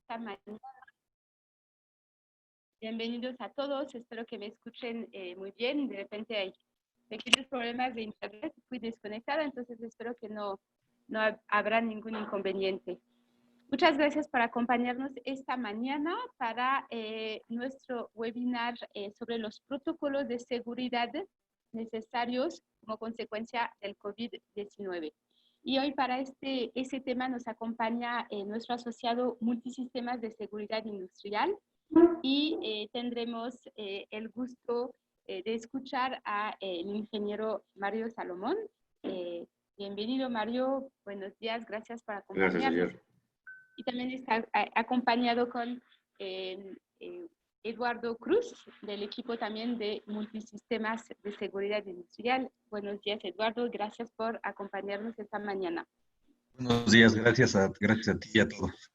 esta mañana. Bienvenidos a todos, espero que me escuchen muy bien. De repente hay pequeños problemas de internet, fui desconectada, entonces espero que no habrá ningún inconveniente. Muchas gracias por acompañarnos esta mañana para nuestro webinar sobre los protocolos de seguridad necesarios como consecuencia del COVID-19. Y hoy para ese tema nos acompaña nuestro asociado Multisistemas de Seguridad Industrial y tendremos el gusto de escuchar al ingeniero Mario Salomón. Bienvenido, Mario. Buenos días, gracias por acompañarnos. Gracias, ayer. Y también está acompañado con Eduardo Cruz, del equipo también de Multisistemas de Seguridad Industrial. Buenos días, Eduardo. Gracias por acompañarnos esta mañana. Buenos días, gracias a ti y a todos.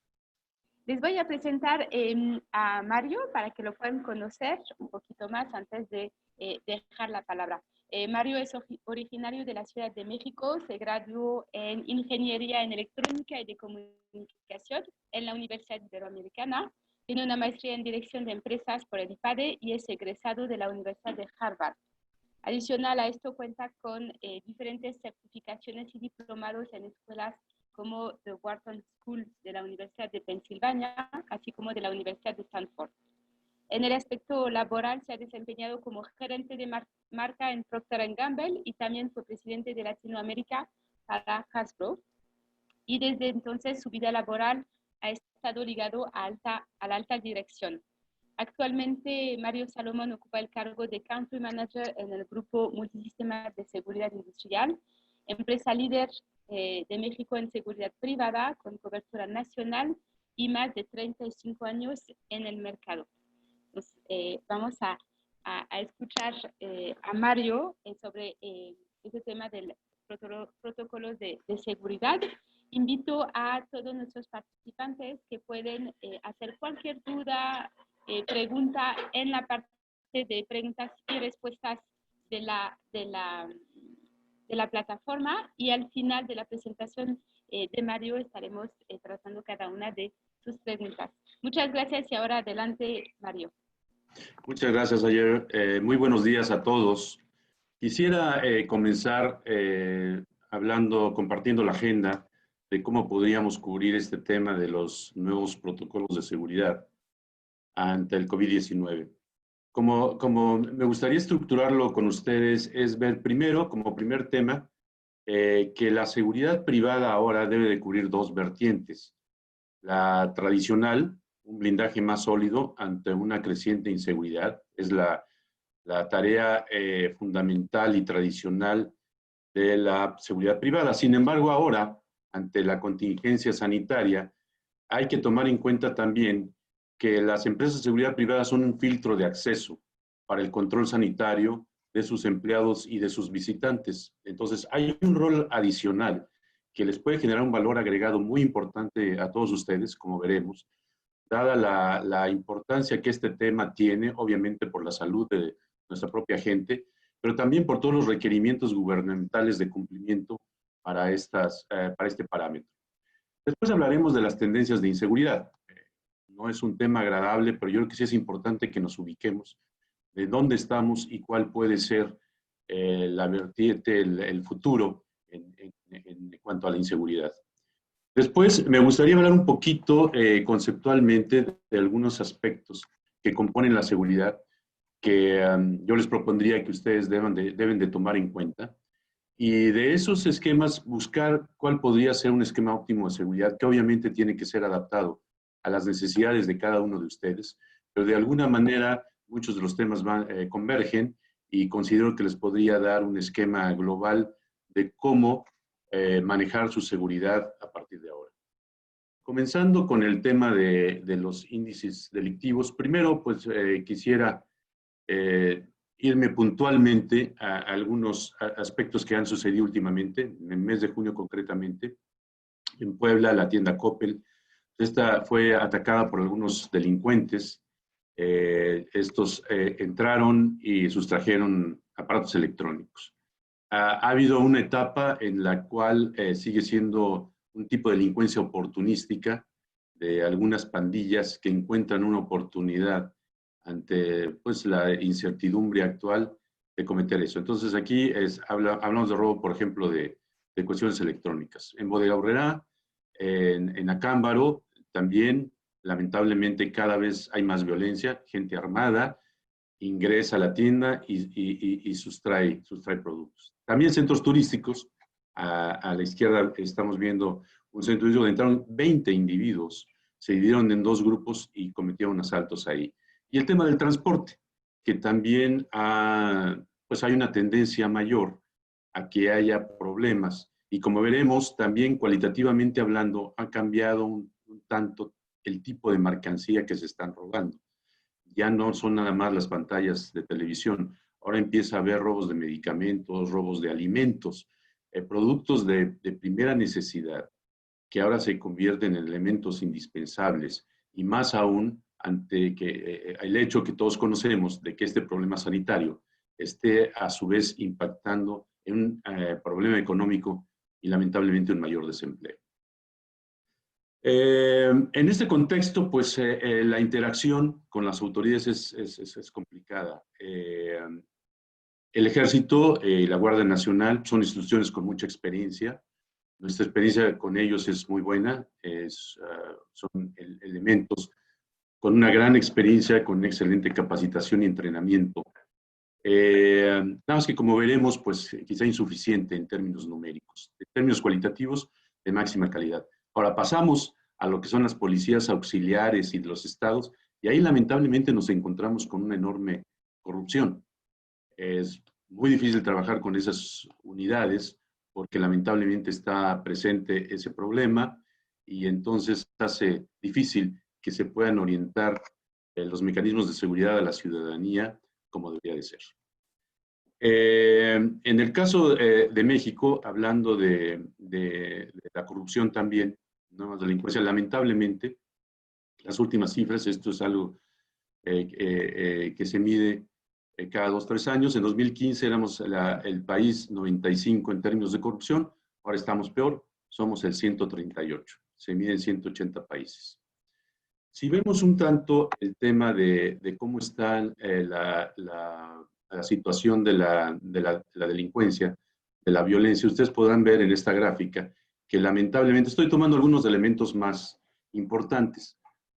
Les voy a presentar a Mario para que lo puedan conocer un poquito más antes de dejar la palabra. Mario es originario de la Ciudad de México, se graduó en Ingeniería en Electrónica y de Comunicación en la Universidad Iberoamericana, tiene una maestría en Dirección de Empresas por el IPADE y es egresado de la Universidad de Harvard. Adicional a esto cuenta con diferentes certificaciones y diplomados en escuelas como The Wharton School de la Universidad de Pensilvania, así como de la Universidad de Stanford. En el aspecto laboral se ha desempeñado como gerente de marca en Procter & Gamble y también fue presidente de Latinoamérica para Hasbro. Y desde entonces su vida laboral ha estado ligado a la alta dirección. Actualmente Mario Salomón ocupa el cargo de Country Manager en el grupo Multisistemas de Seguridad Industrial, empresa líder de México en seguridad privada con cobertura nacional y más de 35 años en el mercado. Pues, vamos a escuchar a Mario sobre este tema del protocolos de seguridad. Invito a todos nuestros participantes que pueden hacer cualquier duda, pregunta en la parte de preguntas y respuestas de la plataforma, y al final de la presentación de Mario estaremos tratando cada una de sus preguntas. Muchas gracias y ahora adelante, Mario. Muchas gracias, ayer. Muy buenos días a todos. Quisiera comenzar compartiendo la agenda de cómo podríamos cubrir este tema de los nuevos protocolos de seguridad ante el COVID-19. Como me gustaría estructurarlo con ustedes, es ver primero, como primer tema, que la seguridad privada ahora debe de cubrir dos vertientes. La tradicional, un blindaje más sólido ante una creciente inseguridad, es la tarea fundamental y tradicional de la seguridad privada. Sin embargo, ahora, ante la contingencia sanitaria, hay que tomar en cuenta también que las empresas de seguridad privada son un filtro de acceso para el control sanitario de sus empleados y de sus visitantes. Entonces, hay un rol adicional que les puede generar un valor agregado muy importante a todos ustedes, como veremos, dada la importancia que este tema tiene, obviamente por la salud de nuestra propia gente, pero también por todos los requerimientos gubernamentales de cumplimiento para este parámetro. Después hablaremos de las tendencias de inseguridad. No es un tema agradable, pero yo creo que sí es importante que nos ubiquemos de dónde estamos y cuál puede ser la vertiente, el futuro en cuanto a la inseguridad. Después, me gustaría hablar un poquito conceptualmente de algunos aspectos que componen la seguridad que yo les propondría que ustedes deben de tomar en cuenta. Y de esos esquemas, buscar cuál podría ser un esquema óptimo de seguridad, que obviamente tiene que ser adaptado a las necesidades de cada uno de ustedes, pero de alguna manera muchos de los temas convergen y considero que les podría dar un esquema global de cómo manejar su seguridad a partir de ahora. Comenzando con el tema de los índices delictivos, primero pues quisiera irme puntualmente a algunos aspectos que han sucedido últimamente, en el mes de junio concretamente. En Puebla, la tienda Coppel, esta fue atacada por algunos delincuentes. Estos entraron y sustrajeron aparatos electrónicos. Ha habido una etapa en la cual sigue siendo un tipo de delincuencia oportunística de algunas pandillas que encuentran una oportunidad ante pues, la incertidumbre actual de cometer eso. Entonces aquí hablamos de robo, por ejemplo, de cuestiones electrónicas. En Bodega Aurrerá, en Acámbaro, también lamentablemente cada vez hay más violencia, gente armada ingresa a la tienda y sustrae productos. También centros turísticos, a la izquierda estamos viendo un centro turístico donde entraron 20 individuos, se dividieron en dos grupos y cometieron asaltos ahí. Y el tema del transporte, que también pues hay una tendencia mayor a que haya problemas. Y como veremos, también cualitativamente hablando, ha cambiado un tanto el tipo de mercancía que se están robando. Ya no son nada más las pantallas de televisión, ahora empieza a haber robos de medicamentos, robos de alimentos, productos de primera necesidad, que ahora se convierten en elementos indispensables, y más aún ante el hecho que todos conocemos de que este problema sanitario esté a su vez impactando en un problema económico y lamentablemente un mayor desempleo. En este contexto, pues la interacción con las autoridades es complicada. El Ejército y la Guardia Nacional son instituciones con mucha experiencia. Nuestra experiencia con ellos es muy buena. Son elementos con una gran experiencia, con excelente capacitación y entrenamiento. Nada más que como veremos, pues quizá insuficiente en términos numéricos. En términos cualitativos, de máxima calidad. Ahora pasamos a lo que son las policías auxiliares y de los estados, y ahí lamentablemente nos encontramos con una enorme corrupción. Es muy difícil trabajar con esas unidades porque lamentablemente está presente ese problema y entonces hace difícil que se puedan orientar los mecanismos de seguridad a la ciudadanía como debería de ser. En el caso de México, hablando de la corrupción también, no más delincuencia, lamentablemente, las últimas cifras, esto es algo que se mide cada 2 o 3 años. En 2015 éramos el país 95 en términos de corrupción, ahora estamos peor, somos el 138, se mide en 180 países. Si vemos un tanto el tema de cómo está la situación de la delincuencia, de la violencia, ustedes podrán ver en esta gráfica que lamentablemente estoy tomando algunos elementos más importantes,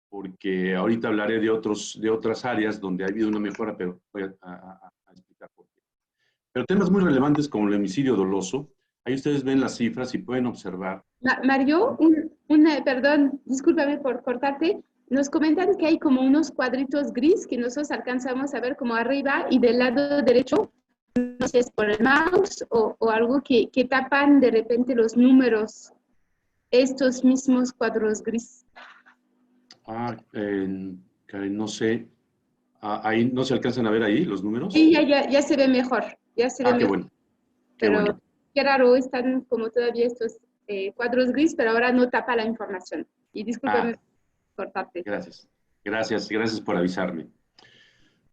porque ahorita hablaré de otras áreas donde ha habido una mejora, pero voy a explicar por qué. Pero temas muy relevantes como el homicidio doloso, ahí ustedes ven las cifras y pueden observar. Mario, perdón, discúlpame por cortarte. Nos comentan que hay como unos cuadritos gris que nosotros alcanzamos a ver como arriba y del lado derecho, no sé si es por el mouse o algo que tapan de repente los números, estos mismos cuadros gris. Karen, no sé. Ahí no se alcanzan a ver ahí los números. Sí, ya se ve mejor, ya se ve qué mejor. bueno. Qué Pero bueno. qué raro, están como todavía estos cuadros gris, pero ahora no tapa la información. Y discúlpame por cortarte. Gracias por avisarme.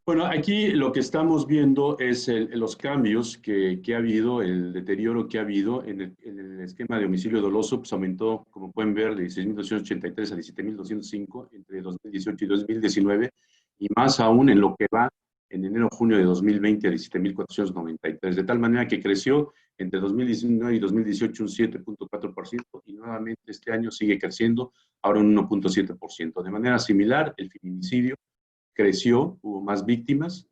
Bueno, aquí lo que estamos viendo es los cambios que ha habido, el deterioro que ha habido en el esquema de homicidio doloso, pues aumentó, como pueden ver, de 16.283 a 17.205 entre 2018 y 2019, y más aún en lo que va en enero-junio de 2020 a 17.493, de tal manera que creció entre 2019 y 2018 un 7.4% y nuevamente este año sigue creciendo, ahora un 1.7%. De manera similar, el feminicidio creció, hubo más víctimas,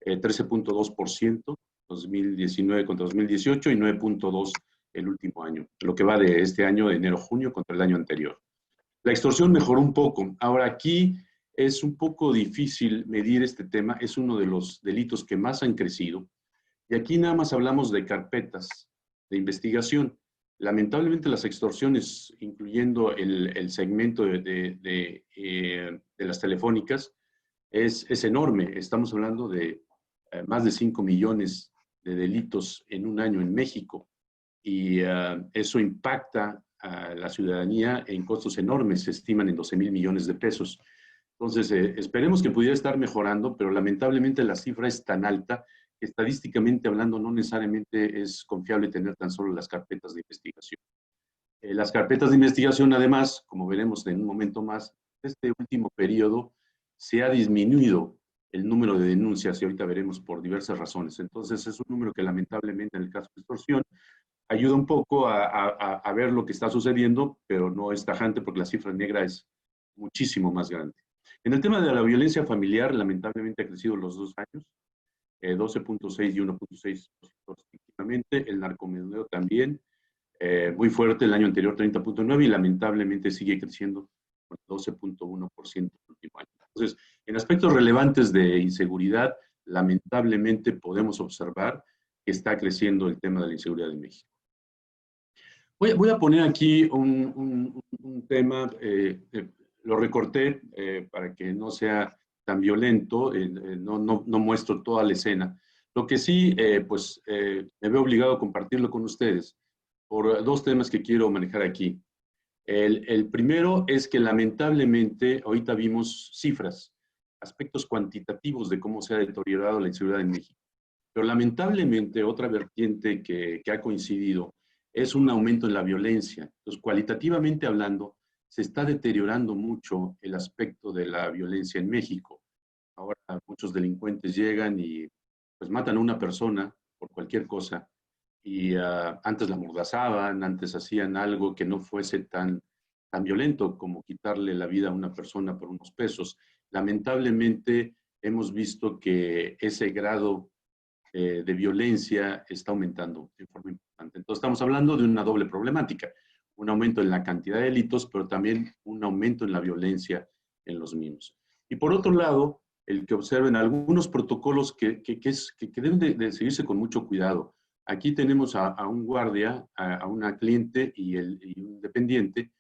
13.2% 2019 contra 2018 y 9.2% el último año, lo que va de este año de enero-junio contra el año anterior. La extorsión mejoró un poco. Ahora aquí es un poco difícil medir este tema, es uno de los delitos que más han crecido y aquí nada más hablamos de carpetas de investigación. Lamentablemente las extorsiones, incluyendo el segmento de las telefónicas, es enorme. Estamos hablando de más de 5 millones de delitos en un año en México y eso impacta a la ciudadanía en costos enormes, se estiman en 12,000 millones de pesos. Entonces, esperemos que pudiera estar mejorando, pero lamentablemente la cifra es tan alta que estadísticamente hablando no necesariamente es confiable tener tan solo las carpetas de investigación. Las carpetas de investigación, además, como veremos en un momento más, este último periodo se ha disminuido el número de denuncias, y ahorita veremos por diversas razones. Entonces, es un número que lamentablemente en el caso de extorsión ayuda un poco a ver lo que está sucediendo, pero no es tajante porque la cifra negra es muchísimo más grande. En el tema de la violencia familiar, lamentablemente ha crecido los 2 años, 12.6 y 1.6 respectivamente. El narcomenudeo también, muy fuerte, el año anterior 30.9 y lamentablemente sigue creciendo con 12.1% el último año. Entonces, en aspectos relevantes de inseguridad, lamentablemente podemos observar que está creciendo el tema de la inseguridad en México. Voy a poner aquí un tema, lo recorté para que no sea tan violento, no muestro toda la escena. Lo que sí, me veo obligado a compartirlo con ustedes por 2 temas que quiero manejar aquí. El primero es que lamentablemente ahorita vimos cifras, aspectos cuantitativos de cómo se ha deteriorado la inseguridad en México. Pero lamentablemente otra vertiente que ha coincidido es un aumento en la violencia. Entonces, cualitativamente hablando, se está deteriorando mucho el aspecto de la violencia en México. Ahora muchos delincuentes llegan y pues matan a una persona por cualquier cosa y antes la amordazaban, antes hacían algo que no fuese tan violento como quitarle la vida a una persona por unos pesos. Lamentablemente hemos visto que ese grado de violencia está aumentando de forma importante. Entonces estamos hablando de una doble problemática, un aumento en la cantidad de delitos, pero también un aumento en la violencia en los mismos. Y por otro lado, el que observen algunos protocolos que deben de seguirse con mucho cuidado. Aquí tenemos a un guardia, a una cliente y un dependiente,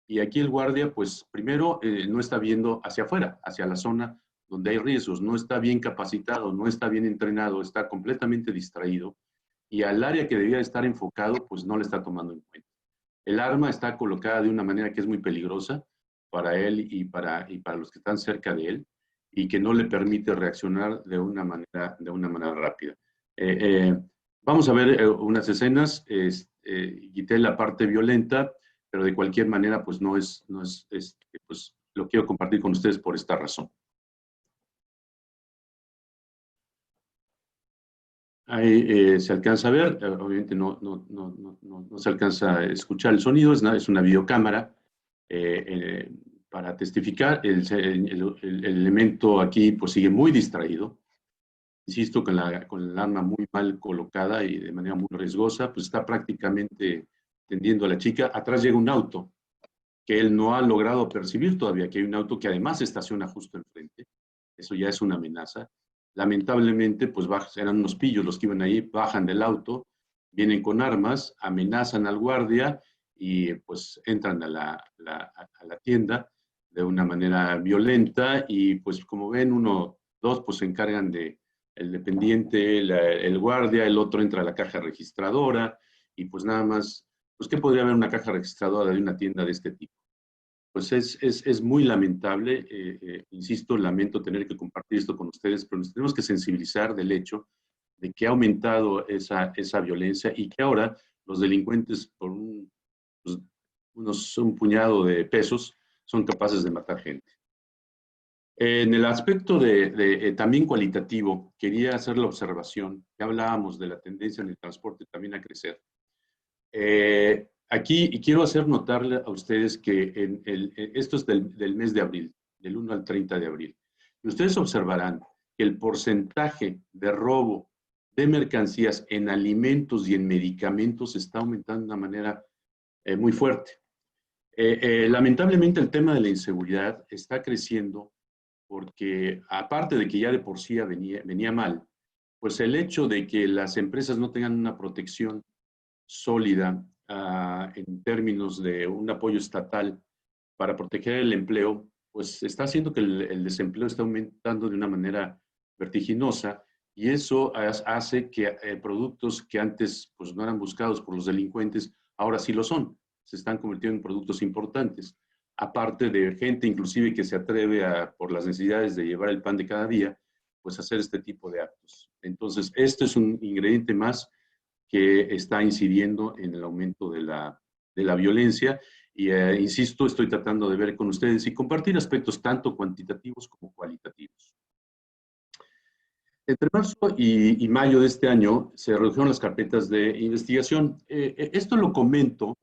y aquí el guardia, pues primero no está viendo hacia afuera, hacia la zona donde hay riesgos, no está bien capacitado, no está bien entrenado, está completamente distraído y al área que debía estar enfocado, pues no le está tomando en cuenta. El arma está colocada de una manera que es muy peligrosa para él y para los que están cerca de él y que no le permite reaccionar de una manera rápida. Vamos a ver unas escenas, quité la parte violenta, pero de cualquier manera, pues pues lo quiero compartir con ustedes por esta razón. Ahí se alcanza a ver, obviamente no se alcanza a escuchar el sonido, es una videocámara para testificar. El elemento aquí pues sigue muy distraído, insisto, con el arma muy mal colocada y de manera muy riesgosa, pues está prácticamente tendiendo a la chica. Atrás llega un auto que él no ha logrado percibir todavía, que hay un auto que además estaciona justo enfrente. Eso ya es una amenaza. Lamentablemente, pues eran unos pillos los que iban ahí, bajan del auto, vienen con armas, amenazan al guardia y pues entran a la tienda de una manera violenta y pues como ven, dos pues se encargan de el dependiente, el guardia, el otro entra a la caja registradora y pues nada más, pues ¿qué podría haber una caja registradora de una tienda de este tipo? Pues es muy lamentable, insisto, lamento tener que compartir esto con ustedes, pero nos tenemos que sensibilizar del hecho de que ha aumentado esa violencia y que ahora los delincuentes por un puñado de pesos son capaces de matar gente. En el aspecto también cualitativo, quería hacer la observación, que hablábamos de la tendencia en el transporte también a crecer. Aquí quiero hacer notarle a ustedes que esto es del mes de abril, del 1 al 30 de abril. Y ustedes observarán que el porcentaje de robo de mercancías en alimentos y en medicamentos está aumentando de una manera muy fuerte. Lamentablemente el tema de la inseguridad está creciendo porque aparte de que ya de por sí venía mal, pues el hecho de que las empresas no tengan una protección sólida en términos de un apoyo estatal para proteger el empleo, pues está haciendo que el desempleo esté aumentando de una manera vertiginosa y eso hace que productos que antes pues, no eran buscados por los delincuentes, ahora sí lo son, se están convirtiendo en productos importantes. Aparte de gente inclusive que se atreve por las necesidades de llevar el pan de cada día, pues hacer este tipo de actos. Entonces, esto es un ingrediente más que está incidiendo en el aumento de la de la violencia. Y insisto, estoy tratando de ver con ustedes y compartir aspectos tanto cuantitativos como cualitativos. Entre marzo y mayo de este año se redujeron las carpetas de investigación. Esto lo comento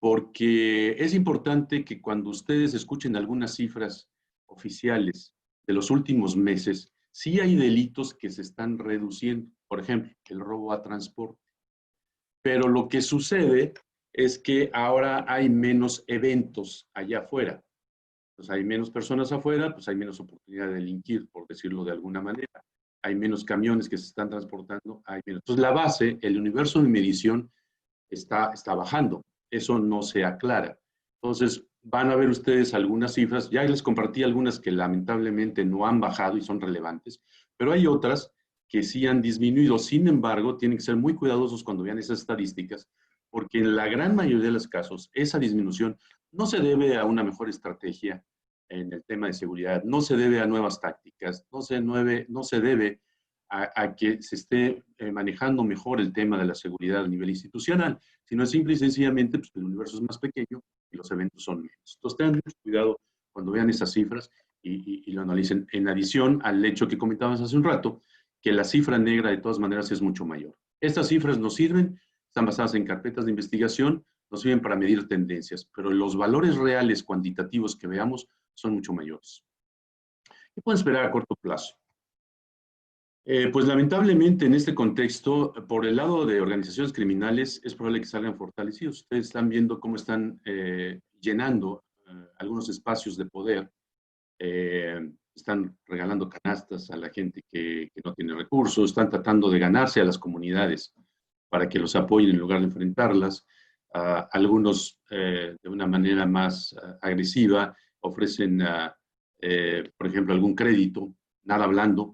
porque es importante que cuando ustedes escuchen algunas cifras oficiales de los últimos meses, sí hay delitos que se están reduciendo. Por ejemplo, el robo a transporte. Pero lo que sucede es que ahora hay menos eventos allá afuera. Pues hay menos personas afuera, pues hay menos oportunidad de delinquir, por decirlo de alguna manera. Hay menos camiones que se están transportando, hay menos. Entonces la base, el universo de medición está bajando. Eso no se aclara. Entonces van a ver ustedes algunas cifras, ya les compartí algunas que lamentablemente no han bajado y son relevantes, pero hay otras que sí han disminuido. Sin embargo, tienen que ser muy cuidadosos cuando vean esas estadísticas, porque en la gran mayoría de los casos, esa disminución no se debe a una mejor estrategia en el tema de seguridad, no se debe a nuevas tácticas, no se debe a que se esté manejando mejor el tema de la seguridad a nivel institucional, sino es simple y sencillamente pues, el universo es más pequeño y los eventos son menos. Entonces tengan mucho cuidado cuando vean esas cifras y lo analicen. En adición al hecho que comentábamos hace un rato, que la cifra negra de todas maneras es mucho mayor. Estas cifras nos sirven, están basadas en carpetas de investigación, nos sirven para medir tendencias, pero los valores reales cuantitativos que veamos son mucho mayores. ¿Qué pueden esperar a corto plazo? Pues lamentablemente en este contexto, por el lado de organizaciones criminales, es probable que salgan fortalecidos. Ustedes están viendo cómo están llenando algunos espacios de poder, están regalando canastas a la gente que no tiene recursos, están tratando de ganarse a las comunidades para que los apoyen en lugar de enfrentarlas. Algunos, de una manera más agresiva, ofrecen, por ejemplo, algún crédito, nada blando,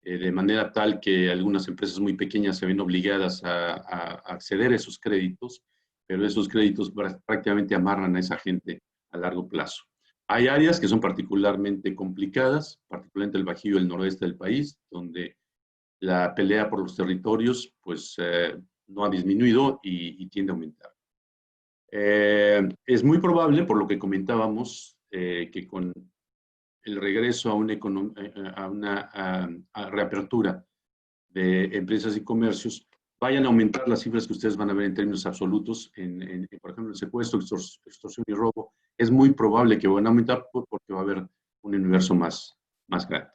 de manera tal que algunas empresas muy pequeñas se ven obligadas a acceder a esos créditos, pero esos créditos prácticamente amarran a esa gente a largo plazo. Hay áreas que son particularmente complicadas, particularmente el Bajío y el noroeste del país, donde la pelea por los territorios pues, no ha disminuido y tiende a aumentar. Es muy probable, por lo que comentábamos, que con el regreso a reapertura de empresas y comercios, vayan a aumentar las cifras que ustedes van a ver en términos absolutos, por ejemplo, el secuestro, extorsión y robo, es muy probable que van a aumentar porque va a haber un universo más grande.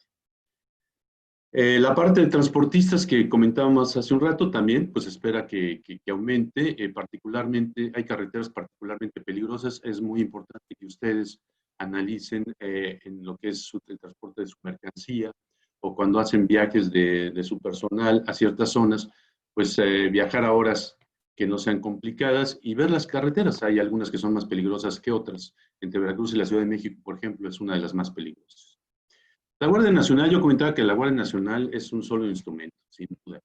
La parte de transportistas que comentábamos hace un rato también, pues espera que aumente, particularmente, hay carreteras particularmente peligrosas, es muy importante que ustedes analicen en lo que es el transporte de su mercancía o cuando hacen viajes de su personal a ciertas zonas, pues viajar a horas que no sean complicadas y ver las carreteras. Hay algunas que son más peligrosas que otras. Entre Veracruz y la Ciudad de México, por ejemplo, es una de las más peligrosas. La Guardia Nacional, yo comentaba que la Guardia Nacional es un solo instrumento, sin duda.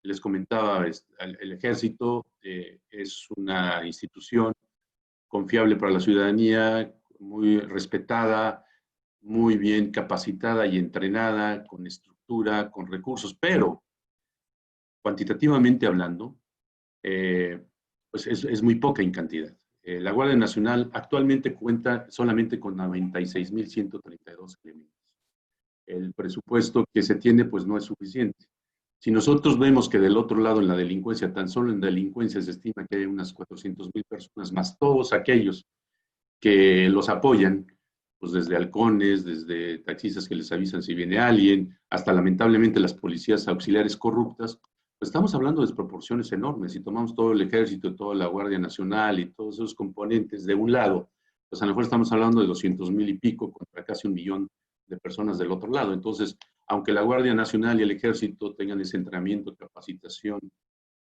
Les comentaba, el Ejército es una institución confiable para la ciudadanía, muy respetada, muy bien capacitada y entrenada, con estructura, con recursos, pero cuantitativamente hablando, pues es muy poca en cantidad. La Guardia Nacional actualmente cuenta solamente con 96.132 elementos. El presupuesto que se tiene pues no es suficiente. Si nosotros vemos que del otro lado en la delincuencia, tan solo en delincuencia se estima que hay unas 400,000 personas, más todos aquellos que los apoyan, pues desde halcones, desde taxistas que les avisan si viene alguien, hasta lamentablemente las policías auxiliares corruptas, pues estamos hablando de desproporciones enormes. Si tomamos todo el ejército, toda la Guardia Nacional y todos esos componentes de un lado, pues a lo mejor estamos hablando de 200,000 y pico contra casi 1,000,000 de personas del otro lado. Entonces, aunque la Guardia Nacional y el Ejército tengan ese entrenamiento, capacitación,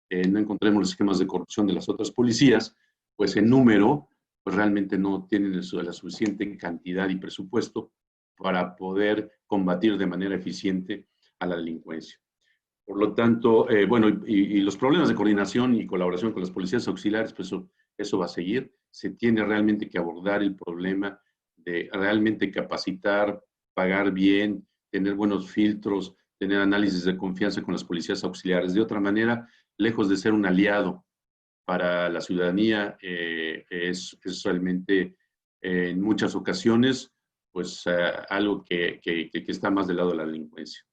no encontremos los esquemas de corrupción de las otras policías, pues en número, pues realmente no tienen la suficiente cantidad y presupuesto para poder combatir de manera eficiente a la delincuencia. Por lo tanto, bueno, y los problemas de coordinación y colaboración con las policías auxiliares, pues eso va a seguir. Se tiene realmente que abordar el problema de realmente capacitar, pagar bien, tener buenos filtros, tener análisis de confianza con las policías auxiliares. De otra manera, lejos de ser un aliado para la ciudadanía es realmente en muchas ocasiones pues algo que está más del lado de la delincuencia.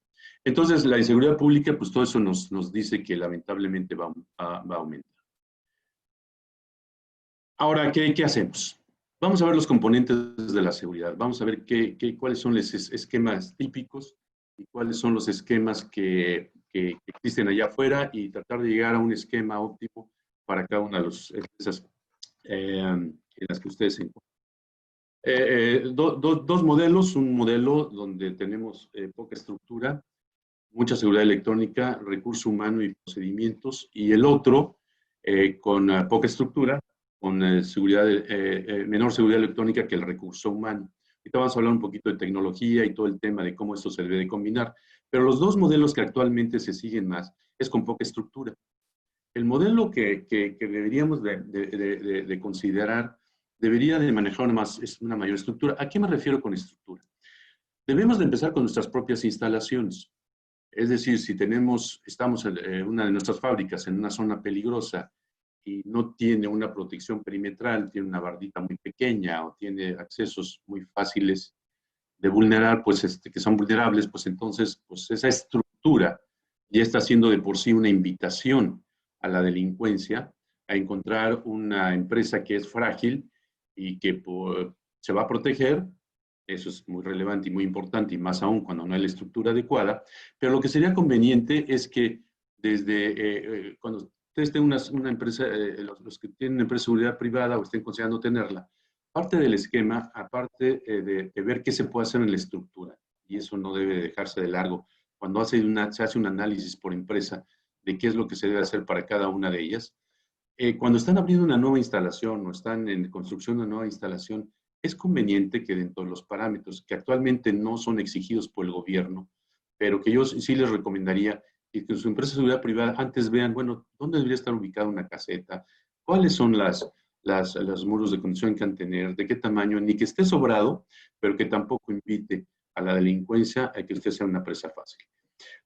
Entonces, la inseguridad pública, pues todo eso nos dice que lamentablemente va a aumentar. Ahora, ¿qué hacemos? Vamos a ver los componentes de la seguridad. Vamos a ver cuáles son los esquemas típicos y cuáles son los esquemas que existen allá afuera y tratar de llegar a un esquema óptimo para cada una de las empresas en las que ustedes se encuentran. Dos modelos, un modelo donde tenemos poca estructura, mucha seguridad electrónica, recurso humano y procedimientos, y el otro con poca estructura, con menor seguridad electrónica que el recurso humano. Ahorita vamos a hablar un poquito de tecnología y todo el tema de cómo esto se debe de combinar, pero los dos modelos que actualmente se siguen más es con poca estructura. El modelo que deberíamos de considerar debería de manejar una mayor estructura. ¿A qué me refiero con estructura? Debemos de empezar con nuestras propias instalaciones. Es decir, si estamos en una de nuestras fábricas en una zona peligrosa y no tiene una protección perimetral, tiene una bardita muy pequeña o tiene accesos muy fáciles de vulnerar, pues que son vulnerables, pues entonces pues esa estructura ya está siendo de por sí una invitación a la delincuencia a encontrar una empresa que es frágil y que se va a proteger. Eso es muy relevante y muy importante, y más aún cuando no hay la estructura adecuada. Pero lo que sería conveniente es que cuando ustedes tengan una empresa, los que tienen una empresa de seguridad privada o estén considerando tenerla, parte del esquema, aparte de ver qué se puede hacer en la estructura, y eso no debe dejarse de largo, cuando se hace un análisis por empresa de qué es lo que se debe hacer para cada una de ellas, cuando están abriendo una nueva instalación o están en construcción de una nueva instalación, es conveniente que dentro de los parámetros que actualmente no son exigidos por el gobierno, pero que yo sí les recomendaría que su empresa de seguridad privada antes vean, bueno, ¿dónde debería estar ubicada una caseta? ¿Cuáles son los muros de contención que han de tener? ¿De qué tamaño? Ni que esté sobrado, pero que tampoco invite a la delincuencia a que usted sea una presa fácil.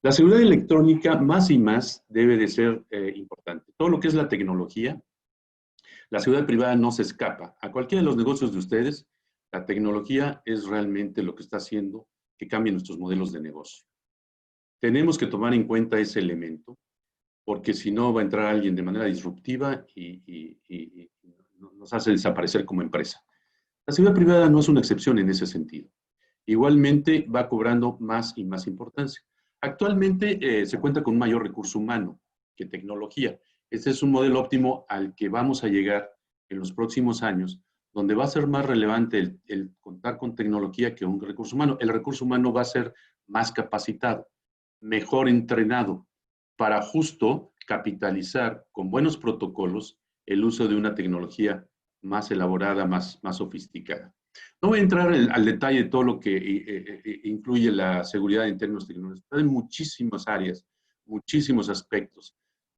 La seguridad electrónica más y más debe de ser importante. Todo lo que es la tecnología, la seguridad privada no se escapa. A cualquiera de los negocios de ustedes, la tecnología es realmente lo que está haciendo que cambien nuestros modelos de negocio. Tenemos que tomar en cuenta ese elemento, porque si no va a entrar alguien de manera disruptiva y nos hace desaparecer como empresa. La seguridad privada no es una excepción en ese sentido. Igualmente va cobrando más y más importancia. Actualmente se cuenta con un mayor recurso humano que tecnología. Este es un modelo óptimo al que vamos a llegar en los próximos años, donde va a ser más relevante el contar con tecnología que un recurso humano. El recurso humano va a ser más capacitado, mejor entrenado, para justo capitalizar con buenos protocolos el uso de una tecnología más elaborada, más sofisticada. No voy a entrar al detalle de todo lo que incluye la seguridad en términos tecnológicos. Hay muchísimas áreas, muchísimos aspectos,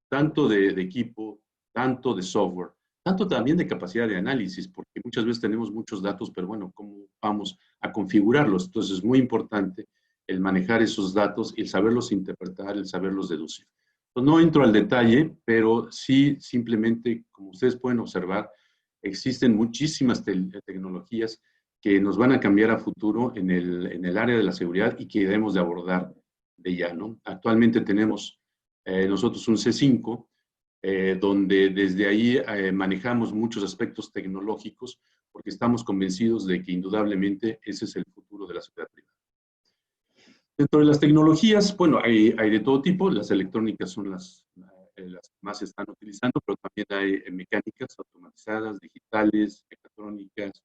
tanto de equipo, tanto de software, tanto también de capacidad de análisis, porque muchas veces tenemos muchos datos, pero bueno, ¿cómo vamos a configurarlos? Entonces es muy importante el manejar esos datos, el saberlos interpretar, el saberlos deducir. Entonces, no entro al detalle, pero sí simplemente, como ustedes pueden observar, existen muchísimas tecnologías que nos van a cambiar a futuro en el área de la seguridad y que debemos de abordar de ya, ¿no? Actualmente tenemos nosotros un C5, donde desde ahí manejamos muchos aspectos tecnológicos porque estamos convencidos de que indudablemente ese es el futuro de la seguridad privada. Dentro de las tecnologías, bueno, hay de todo tipo, las electrónicas son las que más se están utilizando, pero también hay mecánicas automatizadas, digitales, mecatrónicas,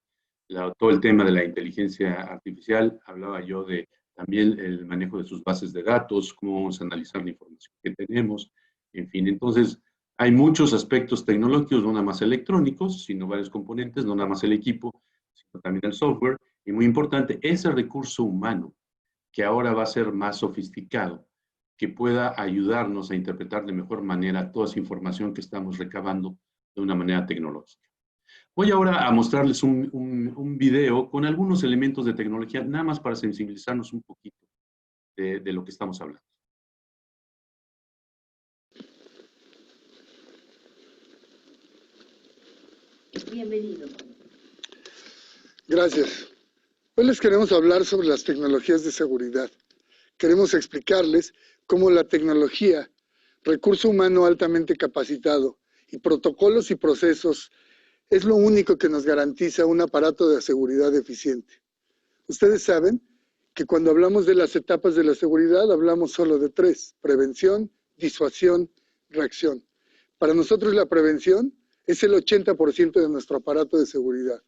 todo el tema de la inteligencia artificial, hablaba yo de también el manejo de sus bases de datos, cómo vamos a analizar la información que tenemos, en fin, entonces hay muchos aspectos tecnológicos, no nada más electrónicos, sino varios componentes, no nada más el equipo, sino también el software, y muy importante, ese recurso humano que ahora va a ser más sofisticado, que pueda ayudarnos a interpretar de mejor manera toda esa información que estamos recabando de una manera tecnológica. Voy ahora a mostrarles un video con algunos elementos de tecnología, nada más para sensibilizarnos un poquito de lo que estamos hablando. Bienvenido. Gracias. Hoy les queremos hablar sobre las tecnologías de seguridad. Queremos explicarles cómo la tecnología, recurso humano altamente capacitado y protocolos y procesos es lo único que nos garantiza un aparato de seguridad eficiente. Ustedes saben que cuando hablamos de las etapas de la seguridad hablamos solo de tres: prevención, disuasión, reacción. Para nosotros la prevención es el 80% de nuestro aparato de seguridad.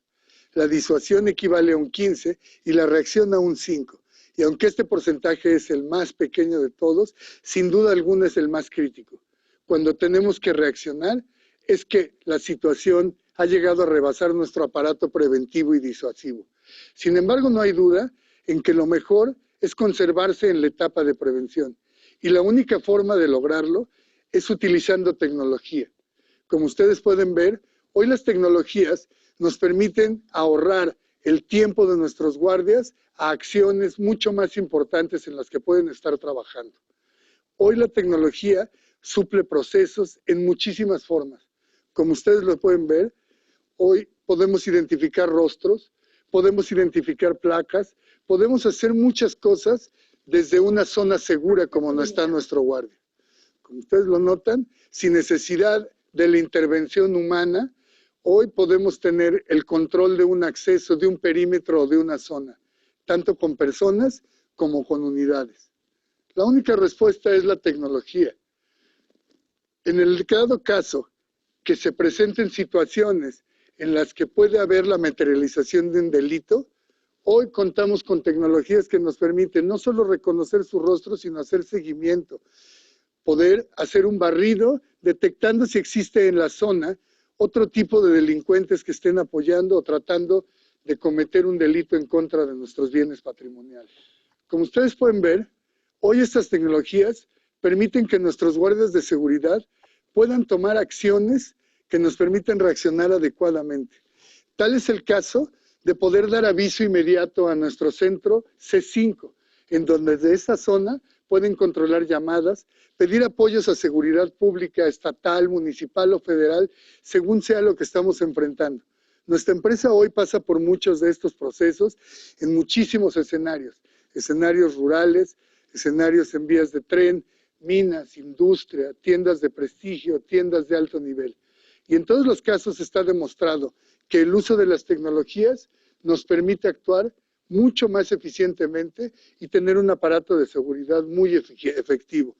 La disuasión equivale a un 15% y la reacción a un 5%. Y aunque este porcentaje es el más pequeño de todos, sin duda alguna es el más crítico. Cuando tenemos que reaccionar es que la situación ha llegado a rebasar nuestro aparato preventivo y disuasivo. Sin embargo, no hay duda en que lo mejor es conservarse en la etapa de prevención. Y la única forma de lograrlo es utilizando tecnología. Como ustedes pueden ver, hoy las tecnologías nos permiten ahorrar el tiempo de nuestros guardias a acciones mucho más importantes en las que pueden estar trabajando. Hoy la tecnología suple procesos en muchísimas formas. Como ustedes lo pueden ver, hoy podemos identificar rostros, podemos identificar placas, podemos hacer muchas cosas desde una zona segura como no está nuestro guardia. Como ustedes lo notan, sin necesidad de la intervención humana, hoy podemos tener el control de un acceso, de un perímetro o de una zona, tanto con personas como con unidades. La única respuesta es la tecnología. En el dado caso que se presenten situaciones en las que puede haber la materialización de un delito, hoy contamos con tecnologías que nos permiten no solo reconocer su rostro, sino hacer seguimiento, poder hacer un barrido detectando si existe en la zona otro tipo de delincuentes que estén apoyando o tratando de cometer un delito en contra de nuestros bienes patrimoniales. Como ustedes pueden ver, hoy estas tecnologías permiten que nuestros guardias de seguridad puedan tomar acciones que nos permiten reaccionar adecuadamente. Tal es el caso de poder dar aviso inmediato a nuestro centro C5, en donde de esa zona pueden controlar llamadas, pedir apoyos a seguridad pública, estatal, municipal o federal, según sea lo que estamos enfrentando. Nuestra empresa hoy pasa por muchos de estos procesos en muchísimos escenarios. Escenarios rurales, escenarios en vías de tren, minas, industria, tiendas de prestigio, tiendas de alto nivel. Y en todos los casos está demostrado que el uso de las tecnologías nos permite actuar mucho más eficientemente y tener un aparato de seguridad muy efectivo.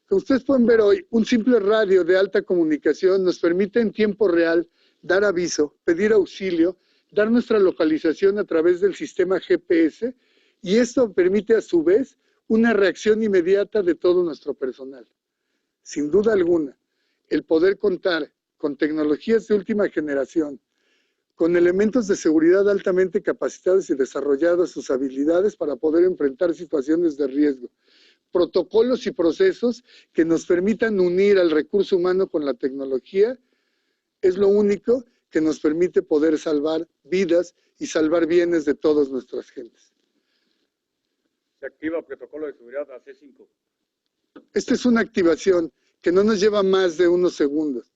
Como ustedes pueden ver hoy, un simple radio de alta comunicación nos permite en tiempo real dar aviso, pedir auxilio, dar nuestra localización a través del sistema GPS, y esto permite a su vez una reacción inmediata de todo nuestro personal. Sin duda alguna, el poder contar con tecnologías de última generación, con elementos de seguridad altamente capacitados y desarrolladas sus habilidades para poder enfrentar situaciones de riesgo, protocolos y procesos que nos permitan unir al recurso humano con la tecnología, es lo único que nos permite poder salvar vidas y salvar bienes de todas nuestras gentes. Se activa el protocolo de seguridad a C5. Esta es una activación que no nos lleva más de unos segundos.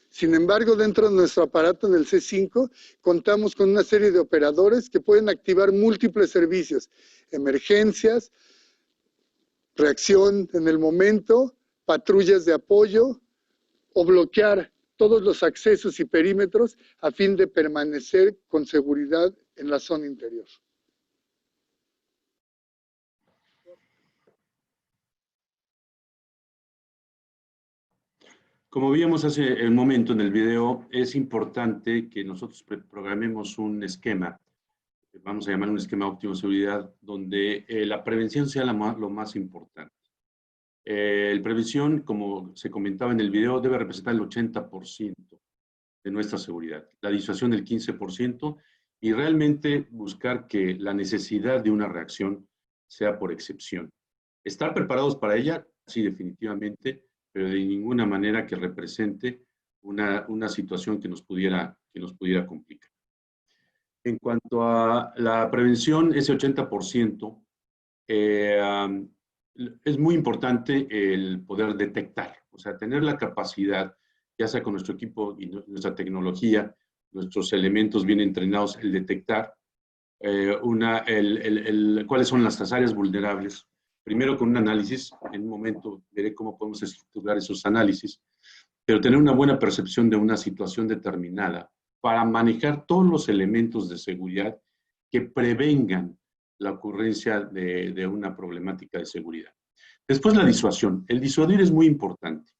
Sin embargo, dentro de nuestro aparato en el C5, contamos con una serie de operadores que pueden activar múltiples servicios: emergencias, reacción en el momento, patrullas de apoyo o bloquear todos los accesos y perímetros a fin de permanecer con seguridad en la zona interior. Como vimos hace un momento en el video, es importante que nosotros programemos un esquema, vamos a llamar un esquema óptimo de seguridad, donde la prevención sea lo más importante. La prevención, como se comentaba en el video, debe representar el 80% de nuestra seguridad, la disuasión del 15%, y realmente buscar que la necesidad de una reacción sea por excepción. ¿Estar preparados para ella? Sí, definitivamente, pero de ninguna manera que represente una situación que nos pudiera complicar. En cuanto a la prevención, ese 80%, es muy importante el poder detectar, o sea, tener la capacidad, ya sea con nuestro equipo y nuestra tecnología, nuestros elementos bien entrenados, el detectar cuáles son las áreas vulnerables. Primero con un análisis, en un momento veré cómo podemos estructurar esos análisis, pero tener una buena percepción de una situación determinada para manejar todos los elementos de seguridad que prevengan la ocurrencia de una problemática de seguridad. Después la disuasión. El disuadir es muy importante.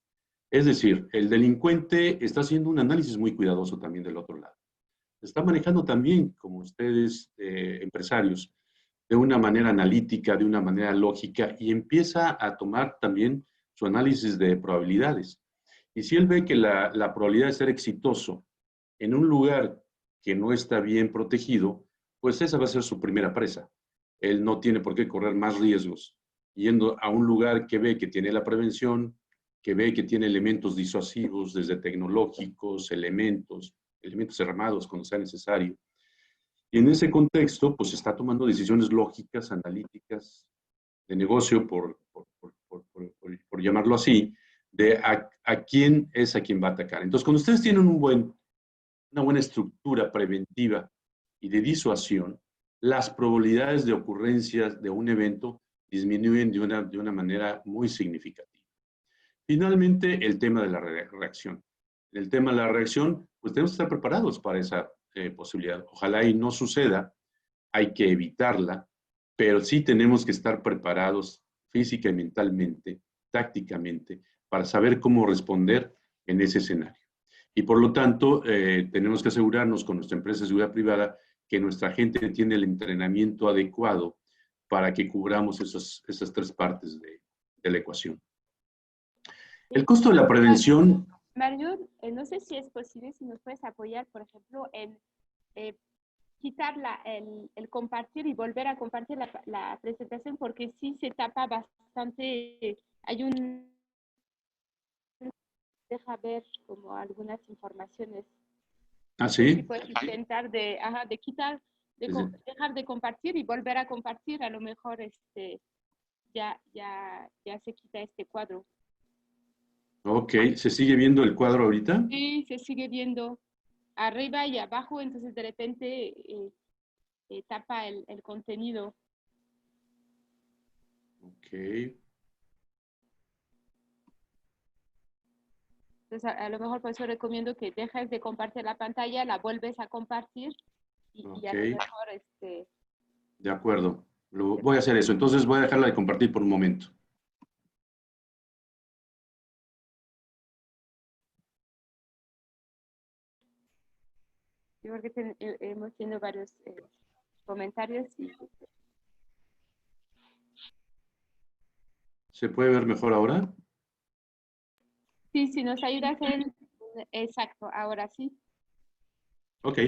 Es decir, el delincuente está haciendo un análisis muy cuidadoso también del otro lado. Está manejando también, como ustedes, empresarios, de una manera analítica, de una manera lógica, y empieza a tomar también su análisis de probabilidades. Y si él ve que la probabilidad de ser exitoso en un lugar que no está bien protegido, pues esa va a ser su primera presa. Él no tiene por qué correr más riesgos yendo a un lugar que ve que tiene la prevención, que ve que tiene elementos disuasivos, desde tecnológicos, elementos armados cuando sea necesario. Y en ese contexto, pues está tomando decisiones lógicas, analíticas, de negocio, por llamarlo así, de a quién es a quien va a atacar. Entonces, cuando ustedes tienen una buena estructura preventiva y de disuasión, las probabilidades de ocurrencias de un evento disminuyen de una manera muy significativa. Finalmente, el tema de la reacción. El tema de la reacción, pues tenemos que estar preparados para esa posibilidad. Ojalá y no suceda, hay que evitarla, pero sí tenemos que estar preparados física y mentalmente, tácticamente, para saber cómo responder en ese escenario. Y por lo tanto, tenemos que asegurarnos con nuestra empresa de seguridad privada que nuestra gente tiene el entrenamiento adecuado para que cubramos esas tres partes de la ecuación. El costo de la prevención... Mario, no sé si es posible, si nos puedes apoyar, por ejemplo, en quitar el compartir y volver a compartir la presentación, porque sí se tapa bastante. Hay un... Deja ver como algunas informaciones. Ah, sí. Si puedes intentar de quitar, dejar de compartir y volver a compartir, a lo mejor ya se quita este cuadro. Ok, ¿se sigue viendo el cuadro ahorita? Sí, se sigue viendo arriba y abajo, entonces de repente tapa el contenido. Ok. Entonces a lo mejor por eso recomiendo que dejes de compartir la pantalla, la vuelves a compartir y a lo mejor De acuerdo, voy a hacer eso. Entonces voy a dejarla de compartir por un momento. Yo creo que hemos tenido varios comentarios. ¿Se puede ver mejor ahora? Sí, si nos ayudas en... Exacto, ahora sí. Ok.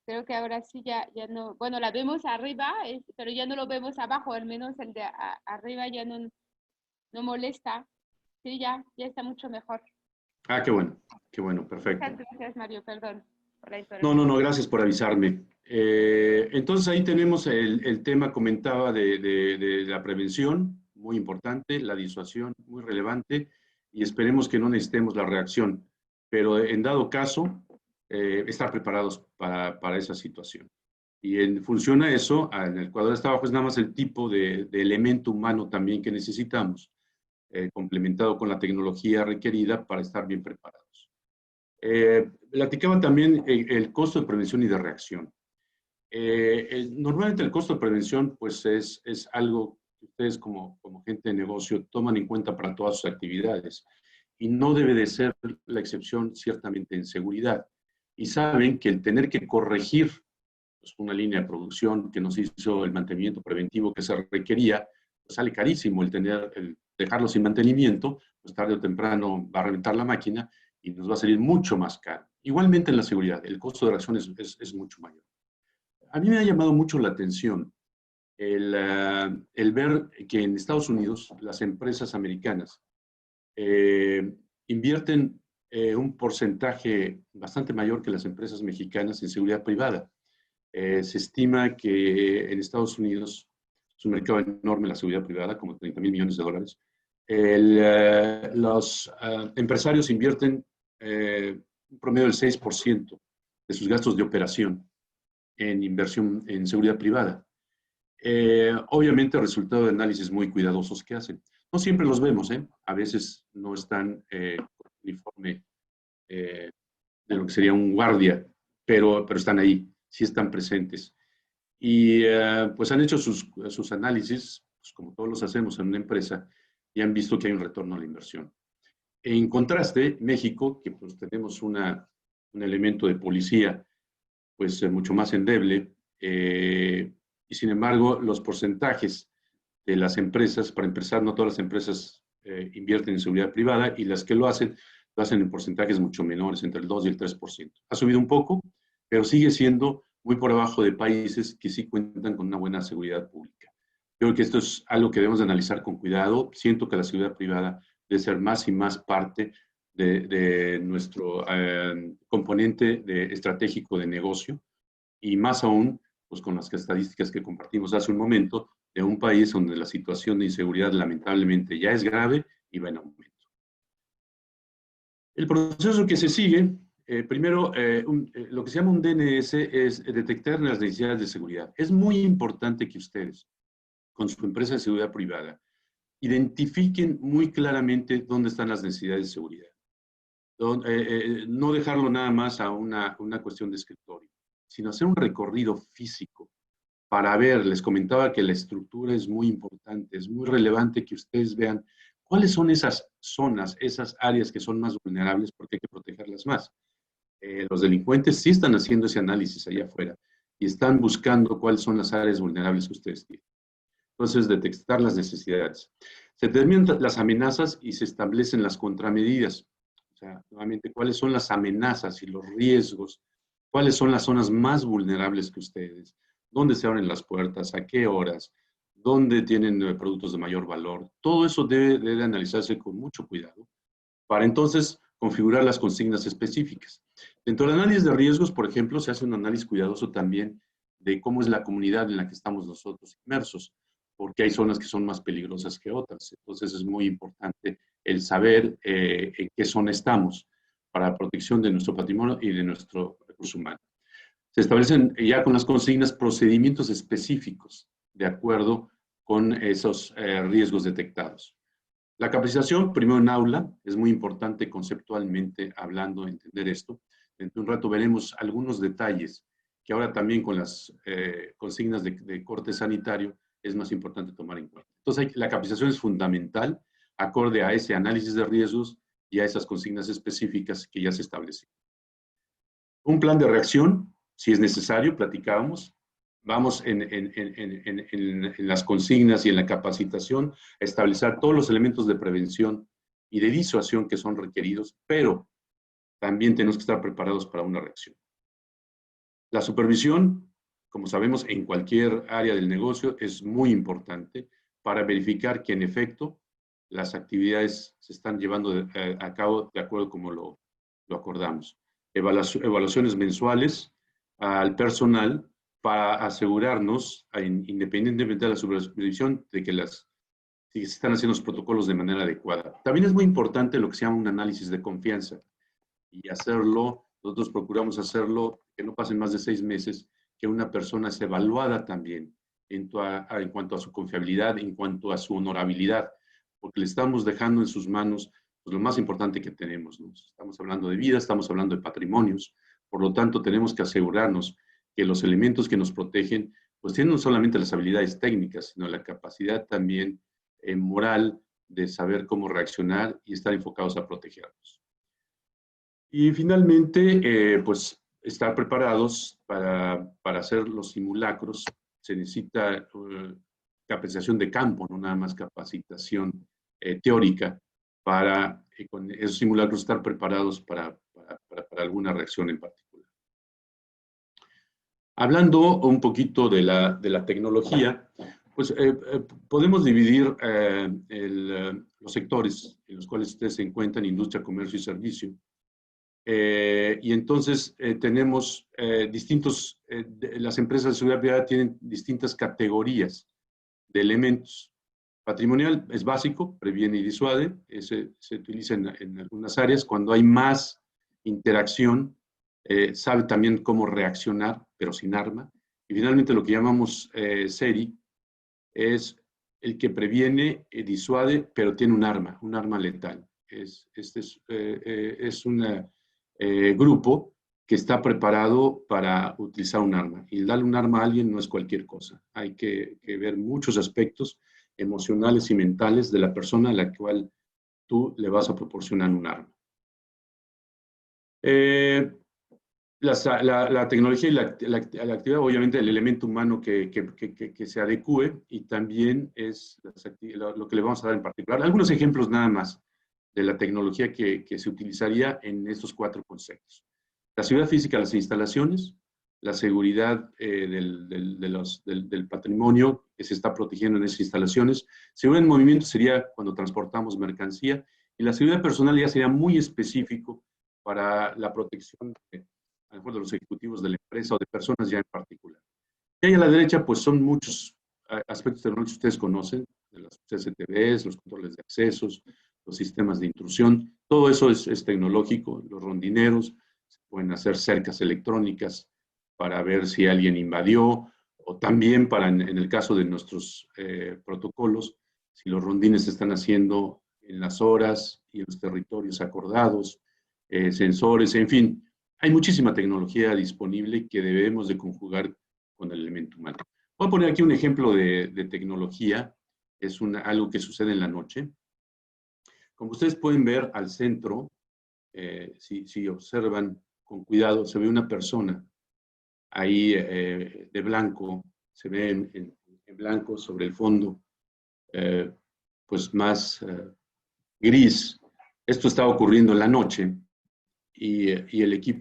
Creo que ahora sí ya no... Bueno, la vemos arriba, pero ya no lo vemos abajo, al menos el de arriba ya no molesta. Sí, ya está mucho mejor. Ah, qué bueno, perfecto. Muchas gracias, Mario, perdón por la interrupción. No, gracias por avisarme. Entonces ahí tenemos el tema, comentaba, de la prevención, muy importante, la disuasión, muy relevante, y esperemos que no necesitemos la reacción, pero en dado caso, estar preparados para esa situación. Y en función a eso, en el cuadro de hasta abajo es nada más el tipo de elemento humano también que necesitamos, complementado con la tecnología requerida para estar bien preparados. Platicaba también el costo de prevención y de reacción. Normalmente el costo de prevención pues es algo que ustedes como gente de negocio toman en cuenta para todas sus actividades y no debe de ser la excepción ciertamente en seguridad. Y saben que el tener que corregir pues, una línea de producción que nos hizo el mantenimiento preventivo que se requería, pues sale carísimo el dejarlo sin mantenimiento, pues tarde o temprano va a reventar la máquina y nos va a salir mucho más caro. Igualmente en la seguridad, el costo de reacción es mucho mayor. A mí me ha llamado mucho la atención el ver que en Estados Unidos las empresas americanas invierten un porcentaje bastante mayor que las empresas mexicanas en seguridad privada. Se estima que en Estados Unidos es un mercado enorme la seguridad privada, como 30 mil millones de dólares. Los empresarios invierten un promedio del 6% sus gastos de operación en inversión en seguridad privada. Obviamente, resultado de análisis muy cuidadosos que hacen. No siempre los vemos, a veces no están con uniforme de lo que sería un guardia, pero están ahí, sí están presentes. Y pues han hecho sus análisis, pues, como todos los hacemos en una empresa, y han visto que hay un retorno a la inversión. En contraste, México, que pues tenemos un elemento de policía pues mucho más endeble, y sin embargo los porcentajes de las empresas, para empezar, no todas las empresas invierten en seguridad privada, y las que lo hacen en porcentajes mucho menores, entre el 2 y el 3%. Ha subido un poco, pero sigue siendo muy por abajo de países que sí cuentan con una buena seguridad pública. Yo creo que esto es algo que debemos de analizar con cuidado. Siento que la seguridad privada debe ser más y más parte de nuestro componente estratégico de negocio, y más aún pues, con las estadísticas que compartimos hace un momento, de un país donde la situación de inseguridad lamentablemente ya es grave y va en aumento. El proceso que se sigue, primero, lo que se llama un DNS es detectar las necesidades de seguridad. Es muy importante que ustedes, con su empresa de seguridad privada, identifiquen muy claramente dónde están las necesidades de seguridad. No dejarlo nada más a una cuestión de escritorio, sino hacer un recorrido físico para ver. Les comentaba que la estructura es muy importante, es muy relevante que ustedes vean cuáles son esas zonas, esas áreas que son más vulnerables, porque hay que protegerlas más. Los delincuentes sí están haciendo ese análisis allá afuera y están buscando cuáles son las áreas vulnerables que ustedes tienen. Entonces, detectar las necesidades. Se determinan las amenazas y se establecen las contramedidas. O sea, nuevamente, cuáles son las amenazas y los riesgos, cuáles son las zonas más vulnerables que ustedes, dónde se abren las puertas, a qué horas, dónde tienen productos de mayor valor. Todo eso debe analizarse con mucho cuidado para entonces configurar las consignas específicas. Dentro del análisis de riesgos, por ejemplo, se hace un análisis cuidadoso también de cómo es la comunidad en la que estamos nosotros inmersos, porque hay zonas que son más peligrosas que otras. Entonces es muy importante el saber en qué zona estamos para la protección de nuestro patrimonio y de nuestro recurso humano. Se establecen ya con las consignas procedimientos específicos de acuerdo con esos riesgos detectados. La capacitación, primero en aula, es muy importante conceptualmente hablando, entender esto. Dentro de un rato veremos algunos detalles que ahora también con las consignas de corte sanitario es más importante tomar en cuenta. Entonces, la capacitación es fundamental, acorde a ese análisis de riesgos y a esas consignas específicas que ya se establecen. Un plan de reacción, si es necesario, platicábamos. Vamos en las consignas y en la capacitación a establecer todos los elementos de prevención y de disuasión que son requeridos, pero también tenemos que estar preparados para una reacción. La supervisión, como sabemos, en cualquier área del negocio es muy importante para verificar que en efecto las actividades se están llevando a cabo de acuerdo como lo acordamos. Evaluaciones mensuales al personal para asegurarnos, independientemente de la supervisión, de que se están haciendo los protocolos de manera adecuada. También es muy importante lo que se llama un análisis de confianza, y hacerlo, nosotros procuramos hacerlo, que no pasen más de 6 meses, que una persona sea evaluada también en cuanto a su confiabilidad, en cuanto a su honorabilidad, porque le estamos dejando en sus manos pues, lo más importante que tenemos, ¿no? Estamos hablando de vida, estamos hablando de patrimonios, por lo tanto tenemos que asegurarnos que los elementos que nos protegen pues tienen no solamente las habilidades técnicas, sino la capacidad también moral de saber cómo reaccionar y estar enfocados a protegernos. Y finalmente, pues estar preparados para hacer los simulacros. Se necesita capacitación de campo, no nada más capacitación teórica, para con esos simulacros estar preparados para alguna reacción en particular. Hablando un poquito de la tecnología, pues podemos dividir los sectores en los cuales ustedes se encuentran: industria, comercio y servicio. Y entonces tenemos las empresas de seguridad privada tienen distintas categorías de elementos. Patrimonial es básico, previene y disuade. Ese se utiliza en algunas áreas. Cuando hay más interacción sabe también cómo reaccionar, pero sin arma. Y finalmente lo que llamamos SERI es el que previene, disuade, pero tiene un arma letal. Este es un grupo que está preparado para utilizar un arma. Y darle un arma a alguien no es cualquier cosa. Hay que ver muchos aspectos emocionales y mentales de la persona a la cual tú le vas a proporcionar un arma. La tecnología y la actividad, obviamente, el elemento humano que se adecue, y también es lo que le vamos a dar en particular. Algunos ejemplos nada más de la tecnología que se utilizaría en estos 4 conceptos. La seguridad física de las instalaciones, la seguridad del patrimonio que se está protegiendo en esas instalaciones. Seguridad en movimiento sería cuando transportamos mercancía, y la seguridad personal ya sería muy específico para la protección a lo mejor de los ejecutivos de la empresa o de personas ya en particular. Y ahí a la derecha, pues son muchos aspectos tecnológicos que ustedes conocen, de las CCTVs, los controles de accesos, los sistemas de intrusión, todo eso es tecnológico, los rondineros, se pueden hacer cercas electrónicas para ver si alguien invadió, o también para, en el caso de nuestros protocolos, si los rondines se están haciendo en las horas y en los territorios acordados, sensores, en fin. Hay muchísima tecnología disponible que debemos de conjugar con el elemento humano. Voy a poner aquí un ejemplo de tecnología. Es algo que sucede en la noche. Como ustedes pueden ver al centro, si observan con cuidado, se ve una persona ahí de blanco, se ve en blanco sobre el fondo, pues más gris. Esto está ocurriendo en la noche. Y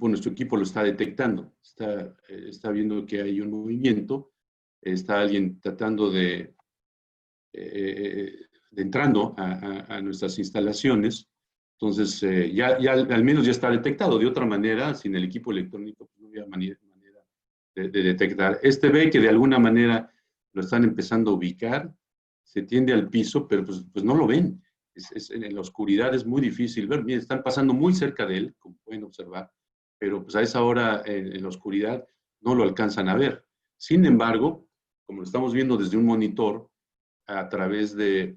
nuestro equipo lo está detectando, está viendo que hay un movimiento, está alguien tratando de entrando a nuestras instalaciones. Entonces ya al menos ya está detectado. De otra manera, sin el equipo electrónico, pues no había manera de detectar. Este ve que de alguna manera lo están empezando a ubicar, se tiende al piso, pero pues no lo ven. En la oscuridad es muy difícil ver. Miren, están pasando muy cerca de él, como pueden observar, pero pues a esa hora en la oscuridad no lo alcanzan a ver. Sin embargo, como lo estamos viendo desde un monitor, a través de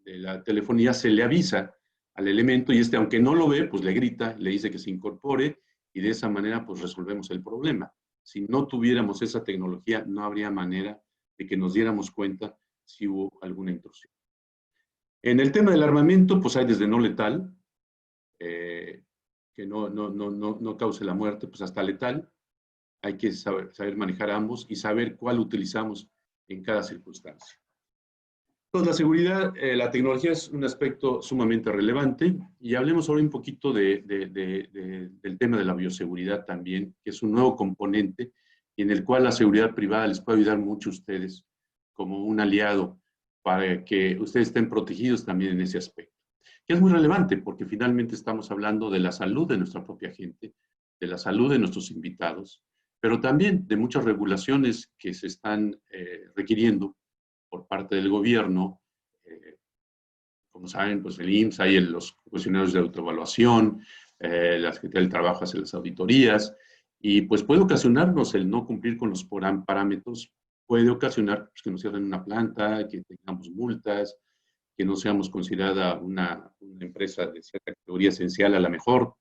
la telefonía, se le avisa al elemento, y aunque no lo ve, pues le grita, le dice que se incorpore, y de esa manera pues resolvemos el problema. Si no tuviéramos esa tecnología, no habría manera de que nos diéramos cuenta si hubo alguna intrusión. En el tema del armamento, pues hay desde no letal, que no cause la muerte, pues hasta letal. Hay que saber manejar ambos y saber cuál utilizamos en cada circunstancia. Entonces, la seguridad, la tecnología es un aspecto sumamente relevante, y hablemos ahora un poquito del tema de la bioseguridad también, que es un nuevo componente y en el cual la seguridad privada les puede ayudar mucho a ustedes como un aliado para que ustedes estén protegidos también en ese aspecto. Que es muy relevante porque finalmente estamos hablando de la salud de nuestra propia gente, de la salud de nuestros invitados, pero también de muchas regulaciones que se están requiriendo por parte del gobierno. Como saben, pues el IMSS, hay los cuestionarios de autoevaluación, la Secretaría del Trabajo hace las auditorías, y pues puede ocasionarnos el no cumplir con los parámetros, puede ocasionar pues, que nos cierren una planta, que tengamos multas, que no seamos considerada una empresa de cierta categoría esencial a la mejor.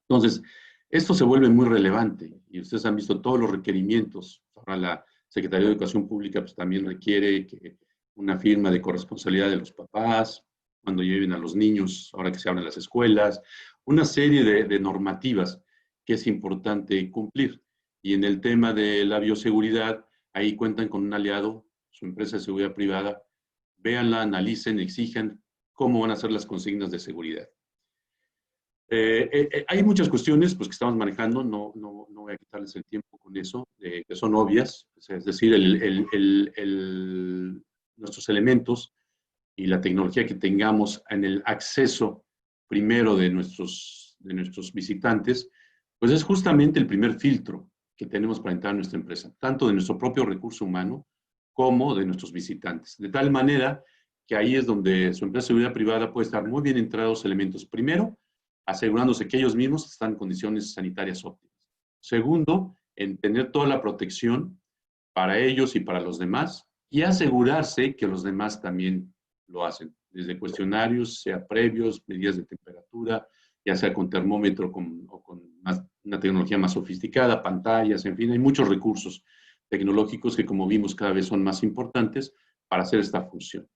Entonces, esto se vuelve muy relevante, y ustedes han visto todos los requerimientos. Ahora la Secretaría de Educación Pública pues, también requiere una firma de corresponsabilidad de los papás cuando lleven a los niños, ahora que se abren las escuelas, una serie de normativas que es importante cumplir. Y en el tema de la bioseguridad, ahí cuentan con un aliado, su empresa de seguridad privada. Véanla, analicen, exijan cómo van a ser las consignas de seguridad. Hay muchas cuestiones pues, que estamos manejando, no voy a quitarles el tiempo con eso, que son obvias, es decir, nuestros elementos y la tecnología que tengamos en el acceso primero de nuestros visitantes, pues es justamente el primer filtro que tenemos para entrar a nuestra empresa, tanto de nuestro propio recurso humano como de nuestros visitantes. De tal manera que ahí es donde su empresa de seguridad privada puede estar muy bien entrados elementos. Primero, asegurándose que ellos mismos están en condiciones sanitarias óptimas. Segundo, en tener toda la protección para ellos y para los demás, y asegurarse que los demás también lo hacen, desde cuestionarios, sea previos, medidas de temperatura, ya sea con termómetro o con una tecnología más sofisticada, pantallas, en fin, hay muchos recursos tecnológicos que, como vimos, cada vez son más importantes para hacer esta función.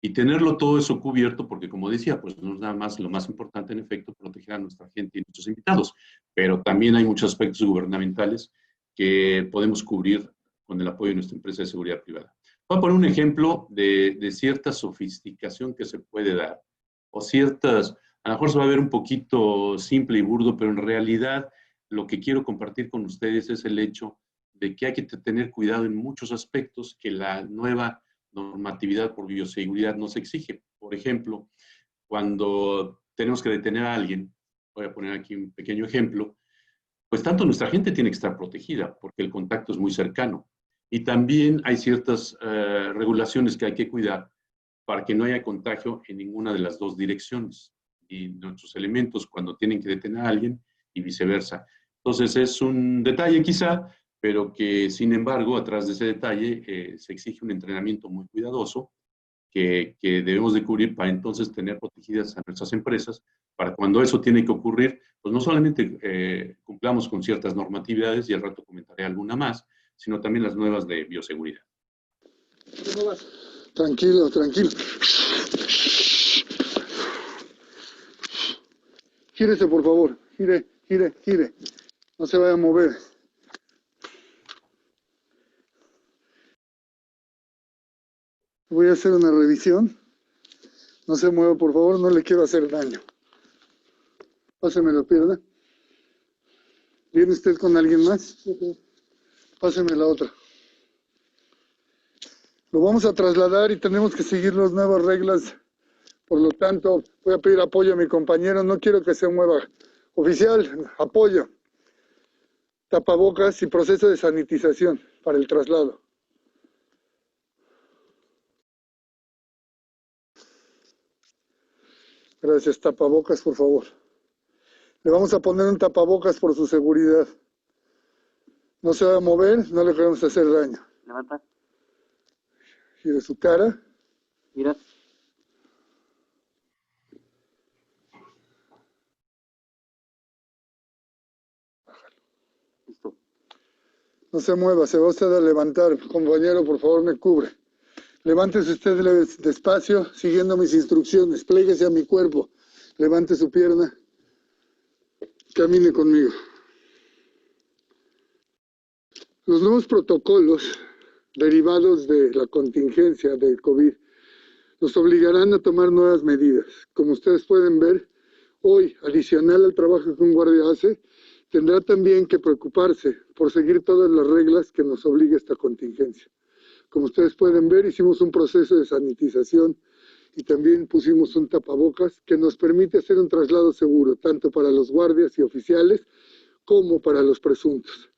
Y tenerlo todo eso cubierto, porque como decía, pues no es nada más lo más importante, en efecto, proteger a nuestra gente y a nuestros invitados, pero también hay muchos aspectos gubernamentales que podemos cubrir con el apoyo de nuestra empresa de seguridad privada. Voy a poner un ejemplo de cierta sofisticación que se puede dar, o ciertas, a lo mejor se va a ver un poquito simple y burdo, pero en realidad lo que quiero compartir con ustedes es el hecho de que hay que tener cuidado en muchos aspectos que la nueva normatividad por bioseguridad nos exige. Por ejemplo, cuando tenemos que detener a alguien, voy a poner aquí un pequeño ejemplo, pues tanto nuestra gente tiene que estar protegida porque el contacto es muy cercano. Y también hay ciertas regulaciones que hay que cuidar para que no haya contagio en ninguna de las dos direcciones. Y nuestros elementos cuando tienen que detener a alguien y viceversa. Entonces es un detalle quizá, pero que sin embargo, atrás de ese detalle se exige un entrenamiento muy cuidadoso que debemos de cubrir para entonces tener protegidas a nuestras empresas, para cuando eso tiene que ocurrir, pues no solamente cumplamos con ciertas normatividades, y al rato comentaré alguna más, sino también las nuevas de bioseguridad. Tranquilo, tranquilo. Gírese, por favor. Gire, gire, gire. No se vaya a mover. Voy a hacer una revisión. No se mueva, por favor. No le quiero hacer daño. Páseme la pierna. ¿Viene usted con alguien más? Páseme la otra. Lo vamos a trasladar y tenemos que seguir las nuevas reglas. Por lo tanto, voy a pedir apoyo a mi compañero. No quiero que se mueva. Oficial, apoyo. Tapabocas y proceso de sanitización para el traslado. Gracias. Tapabocas, por favor. Le vamos a poner un tapabocas por su seguridad. No se va a mover, no le queremos hacer daño. Levanta. Gire su cara. Mira. Listo. No se mueva, se va usted a levantar. Compañero, por favor, me cubre. Levántese usted despacio, siguiendo mis instrucciones. Pléguese a mi cuerpo. Levante su pierna. Camine conmigo. Los nuevos protocolos derivados de la contingencia del COVID nos obligarán a tomar nuevas medidas. Como ustedes pueden ver, hoy, adicional al trabajo que un guardia hace, tendrá también que preocuparse por seguir todas las reglas que nos obliga esta contingencia. Como ustedes pueden ver, hicimos un proceso de sanitización y también pusimos un tapabocas que nos permite hacer un traslado seguro, tanto para los guardias y oficiales como para los presuntos.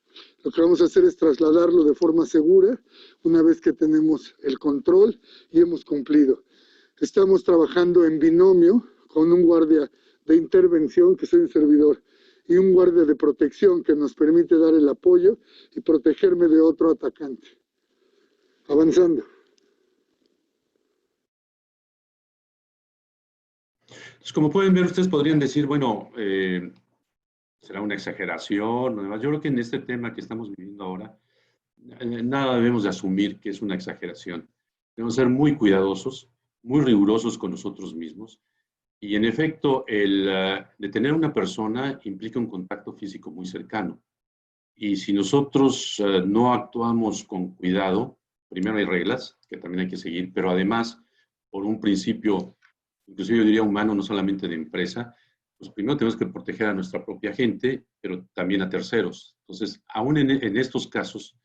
Lo que vamos a hacer es trasladarlo de forma segura una vez que tenemos el control y hemos cumplido. Estamos trabajando en binomio con un guardia de intervención, que soy un servidor, y un guardia de protección que nos permite dar el apoyo y protegerme de otro atacante. Avanzando. Pues como pueden ver, ustedes podrían decir, bueno, será una exageración. Además, yo creo que en este tema que estamos viviendo ahora, nada debemos de asumir que es una exageración. Debemos ser muy cuidadosos, muy rigurosos con nosotros mismos. Y en efecto, el detener a una persona implica un contacto físico muy cercano. Y si nosotros no actuamos con cuidado, primero hay reglas que también hay que seguir, pero además, por un principio, inclusive yo diría humano, no solamente de empresa, pues primero tenemos que proteger a nuestra propia gente, pero también a terceros. Entonces, aún en estos casos,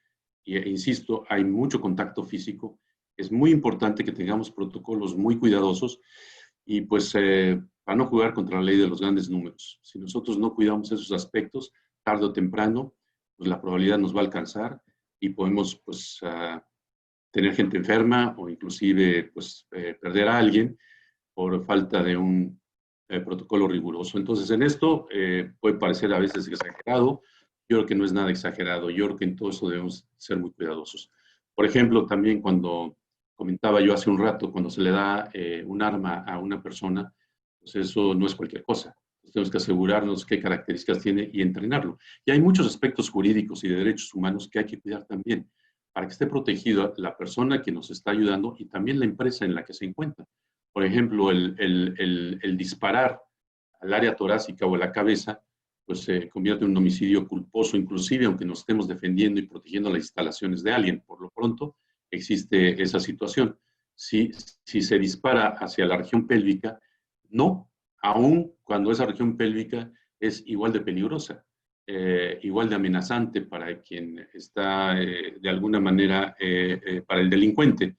e insisto, hay mucho contacto físico, es muy importante que tengamos protocolos muy cuidadosos y pues para no jugar contra la ley de los grandes números. Si nosotros no cuidamos esos aspectos, tarde o temprano, pues la probabilidad nos va a alcanzar y podemos pues tener gente enferma o inclusive pues perder a alguien por falta de un protocolo riguroso. Entonces, en esto puede parecer a veces exagerado. Yo creo que no es nada exagerado. Yo creo que en todo eso debemos ser muy cuidadosos. Por ejemplo, también cuando comentaba yo hace un rato, cuando se le da un arma a una persona, pues eso no es cualquier cosa. Tenemos que asegurarnos qué características tiene y entrenarlo. Y hay muchos aspectos jurídicos y de derechos humanos que hay que cuidar también, para que esté protegida la persona que nos está ayudando y también la empresa en la que se encuentra. Por ejemplo, el disparar al área torácica o a la cabeza, pues se convierte en un homicidio culposo, inclusive aunque nos estemos defendiendo y protegiendo las instalaciones de alguien. Por lo pronto, existe esa situación. Si se dispara hacia la región pélvica, no, aun cuando esa región pélvica es igual de peligrosa, igual de amenazante para quien está de alguna manera para el delincuente.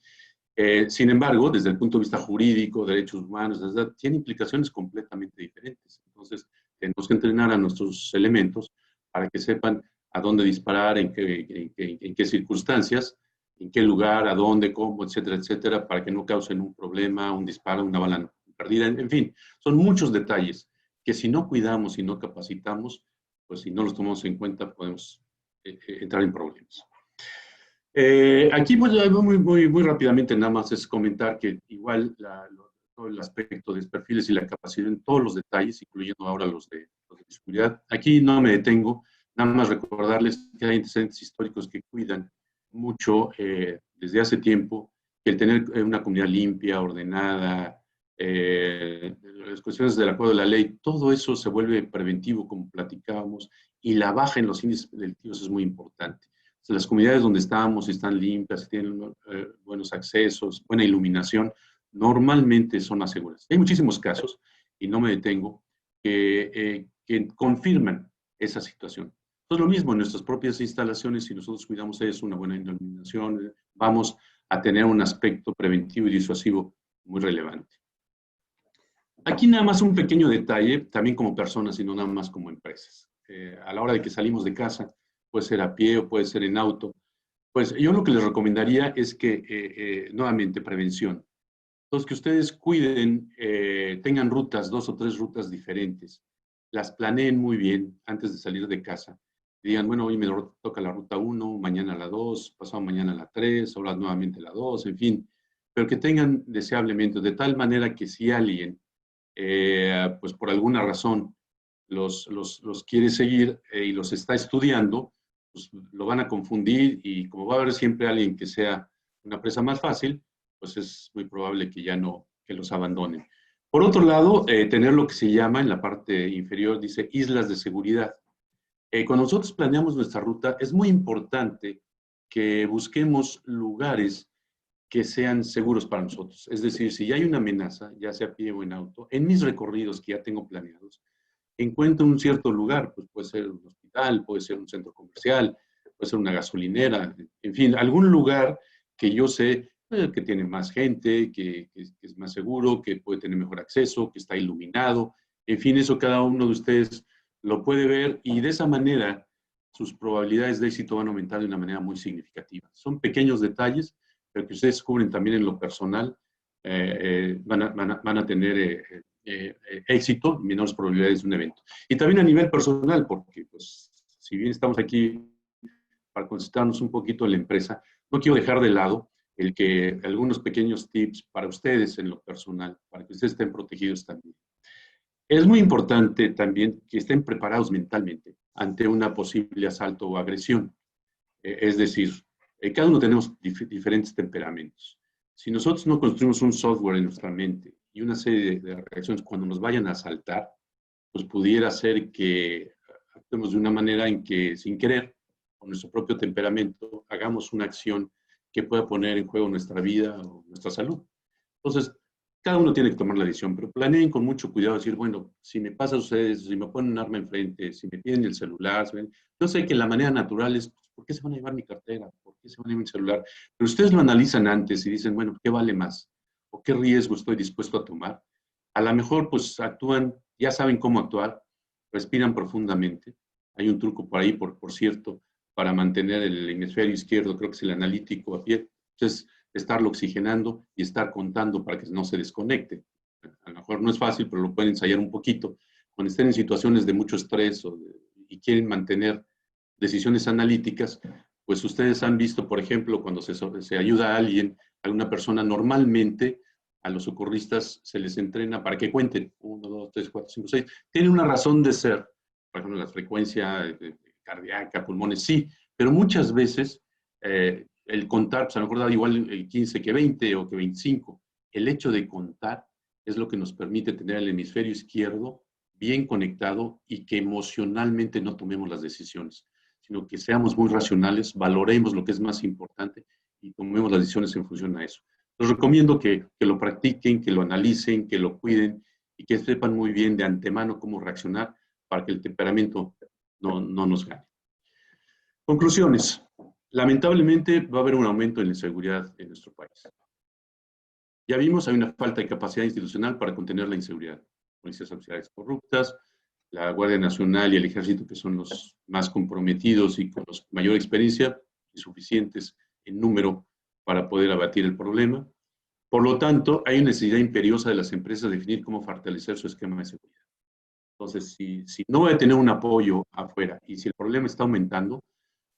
Sin embargo, desde el punto de vista jurídico, derechos humanos, tiene implicaciones completamente diferentes. Entonces, tenemos que entrenar a nuestros elementos para que sepan a dónde disparar, en qué circunstancias, en qué lugar, a dónde, cómo, etcétera, etcétera, para que no causen un problema, un disparo, una bala perdida. En fin, son muchos detalles que si no cuidamos y no capacitamos, pues si no los tomamos en cuenta, podemos entrar en problemas. Aquí pues, muy rápidamente nada más es comentar que igual todo el aspecto de perfiles y la capacidad en todos los detalles, incluyendo ahora los de seguridad. Aquí no me detengo, nada más recordarles que hay antecedentes históricos que cuidan mucho desde hace tiempo que el tener una comunidad limpia, ordenada, las cuestiones del acuerdo de la ley, todo eso se vuelve preventivo, como platicábamos, y la baja en los índices delictivos es muy importante. Las comunidades donde estamos están limpias, tienen buenos accesos, buena iluminación, normalmente son más seguras. Hay muchísimos casos, y no me detengo, que confirman esa situación. Entonces, lo mismo en nuestras propias instalaciones, si nosotros cuidamos eso, una buena iluminación, vamos a tener un aspecto preventivo y disuasivo muy relevante. Aquí nada más un pequeño detalle, también como personas y no nada más como empresas. A la hora de que salimos de casa, puede ser a pie o puede ser en auto, pues yo lo que les recomendaría es que, nuevamente, prevención. Entonces, que ustedes cuiden, tengan rutas, 2 o 3 rutas diferentes, las planeen muy bien antes de salir de casa. Digan, bueno, hoy me toca la ruta 1, mañana la 2, pasado mañana la 3, ahora nuevamente la 2, en fin, pero que tengan deseablemente, de tal manera que si alguien, pues por alguna razón, los quiere seguir y los está estudiando, pues lo van a confundir y como va a haber siempre alguien que sea una presa más fácil, pues es muy probable que ya no, que los abandonen. Por otro lado, tener lo que se llama en la parte inferior, dice islas de seguridad. Cuando nosotros planeamos nuestra ruta, es muy importante que busquemos lugares que sean seguros para nosotros. Es decir, si ya hay una amenaza, ya sea a pie o en auto, en mis recorridos que ya tengo planeados, encuentro un cierto lugar, pues puede ser un hospital, puede ser un centro comercial, puede ser una gasolinera, en fin, algún lugar que yo sé que tiene más gente, que es más seguro, que puede tener mejor acceso, que está iluminado, en fin, eso cada uno de ustedes lo puede ver y de esa manera sus probabilidades de éxito van a aumentar de una manera muy significativa. Son pequeños detalles, pero que ustedes descubren también en lo personal, van a tener éxito, menores probabilidades de un evento. Y también a nivel personal, porque pues, si bien estamos aquí para concentrarnos un poquito en la empresa, no quiero dejar de lado el que algunos pequeños tips para ustedes en lo personal, para que ustedes estén protegidos también. Es muy importante también que estén preparados mentalmente ante una posible asalto o agresión. Es decir, cada uno tenemos diferentes temperamentos. Si nosotros no construimos un software en nuestra mente y una serie de reacciones cuando nos vayan a asaltar, pues pudiera ser que actuemos de una manera en que, sin querer, con nuestro propio temperamento, hagamos una acción que pueda poner en juego nuestra vida o nuestra salud. Entonces, cada uno tiene que tomar la decisión, pero planeen con mucho cuidado, decir, bueno, si me pasa a ustedes, si me ponen un arma enfrente, si me piden el celular, yo sé que la manera natural es, ¿por qué se van a llevar mi cartera? ¿Por qué se van a llevar mi celular? Pero ustedes lo analizan antes y dicen, bueno, ¿qué vale más? ¿O qué riesgo estoy dispuesto a tomar? A lo mejor, pues, actúan, ya saben cómo actuar, respiran profundamente. Hay un truco por ahí, por cierto, para mantener el hemisferio izquierdo, creo que es el analítico a pie. Entonces, estarlo oxigenando y estar contando para que no se desconecte. a lo mejor no es fácil, pero lo pueden ensayar un poquito, cuando estén en situaciones de mucho estrés y quieren mantener decisiones analíticas, pues ustedes han visto, por ejemplo, cuando se ayuda a alguien, a una persona, normalmente a los socorristas se les entrena para que cuenten 1, 2, 3, 4, 5, 6. Tiene una razón de ser, por ejemplo, la frecuencia cardíaca, pulmones, sí, pero muchas veces el contar, pues a lo mejor da igual el 15 que 20 o que 25. El hecho de contar es lo que nos permite tener el hemisferio izquierdo bien conectado y que emocionalmente no tomemos las decisiones, sino que seamos muy racionales, valoremos lo que es más importante y tomemos las decisiones en función a eso. Les recomiendo que lo practiquen, que lo analicen, que lo cuiden y que sepan muy bien de antemano cómo reaccionar para que el temperamento no nos gane. Conclusiones. Lamentablemente va a haber un aumento en la inseguridad en nuestro país. Ya vimos, hay una falta de capacidad institucional para contener la inseguridad. Policías auxiliares corruptas, la Guardia Nacional y el Ejército, que son los más comprometidos y con mayor experiencia, insuficientes en número para poder abatir el problema. Por lo tanto, hay una necesidad imperiosa de las empresas de definir cómo fortalecer su esquema de seguridad. Entonces, si no voy a tener un apoyo afuera y si el problema está aumentando,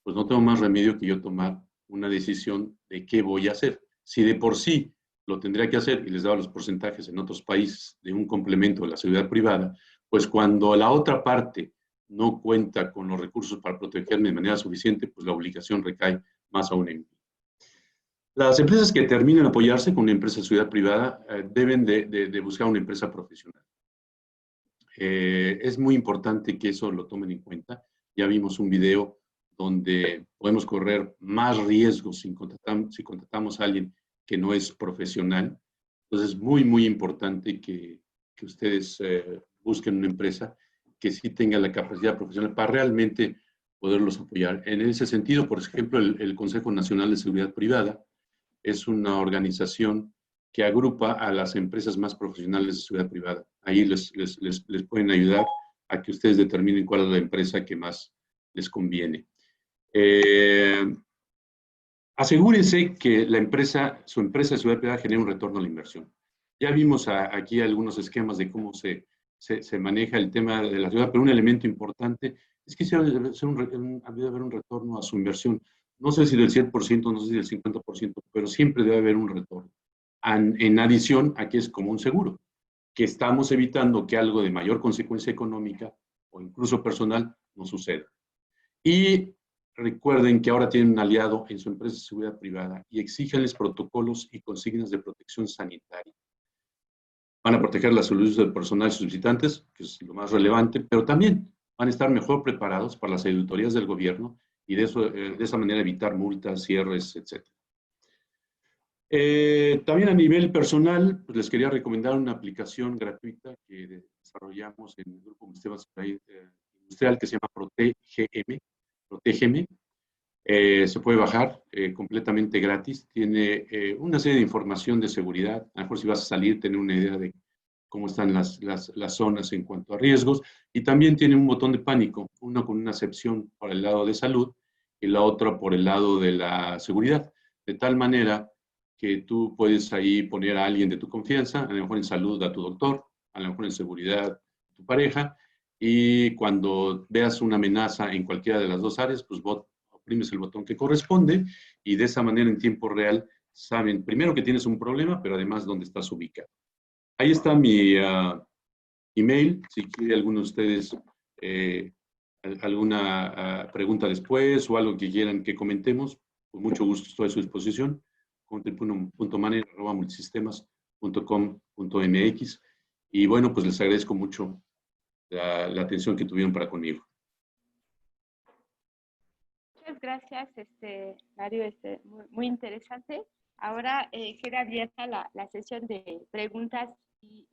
pues no tengo más remedio que yo tomar una decisión de qué voy a hacer. Si de por sí lo tendría que hacer, y les daba los porcentajes en otros países de un complemento de la seguridad privada, pues cuando la otra parte no cuenta con los recursos para protegerme de manera suficiente, pues la obligación recae más aún en mí. Las empresas que terminen de apoyarse con una empresa de seguridad privada deben de buscar una empresa profesional. Es muy importante que eso lo tomen en cuenta. Ya vimos un video donde podemos correr más riesgos si contratamos a alguien que no es profesional. Entonces es muy, muy importante que ustedes busquen una empresa que sí tenga la capacidad profesional para realmente poderlos apoyar. En ese sentido, por ejemplo, el Consejo Nacional de Seguridad Privada es una organización que agrupa a las empresas más profesionales de seguridad privada. Ahí les pueden ayudar a que ustedes determinen cuál es la empresa que más les conviene. Asegúrense que su empresa de seguridad privada genere un retorno a la inversión. Ya vimos aquí algunos esquemas de cómo se maneja el tema de la seguridad, pero un elemento importante es que debe haber un retorno a su inversión. No sé si del 100%, no sé si del 50%, pero siempre debe haber un retorno. En adición a que es como un seguro, que estamos evitando que algo de mayor consecuencia económica o incluso personal no suceda. Y recuerden que ahora tienen un aliado en su empresa de seguridad privada y exíjanles protocolos y consignas de protección sanitaria. Van a proteger la salud del personal y sus visitantes, que es lo más relevante, pero también van a estar mejor preparados para las auditorías del gobierno y de esa manera evitar multas, cierres, etc. También a nivel personal, pues les quería recomendar una aplicación gratuita que desarrollamos en el Grupo Ministerio Industrial que se llama Protégeme. Se puede bajar completamente gratis. Tiene una serie de información de seguridad. A lo mejor si vas a salir, tener una idea de cómo están las zonas en cuanto a riesgos. Y también tiene un botón de pánico, uno con una sección por el lado de salud y la otra por el lado de la seguridad. De tal manera que tú puedes ahí poner a alguien de tu confianza, a lo mejor en salud a tu doctor, a lo mejor en seguridad a tu pareja, y cuando veas una amenaza en cualquiera de las dos áreas, pues oprimes el botón que corresponde y de esa manera en tiempo real saben primero que tienes un problema, pero además dónde estás ubicado. Ahí está mi email, si quiere alguno de ustedes alguna pregunta después o algo que quieran que comentemos, con mucho gusto estoy a su disposición. content.manager@multisistemas.com.mx y bueno, pues les agradezco mucho la atención que tuvieron para conmigo. Muchas gracias, Mario, muy interesante. Ahora queda abierta la sesión de preguntas y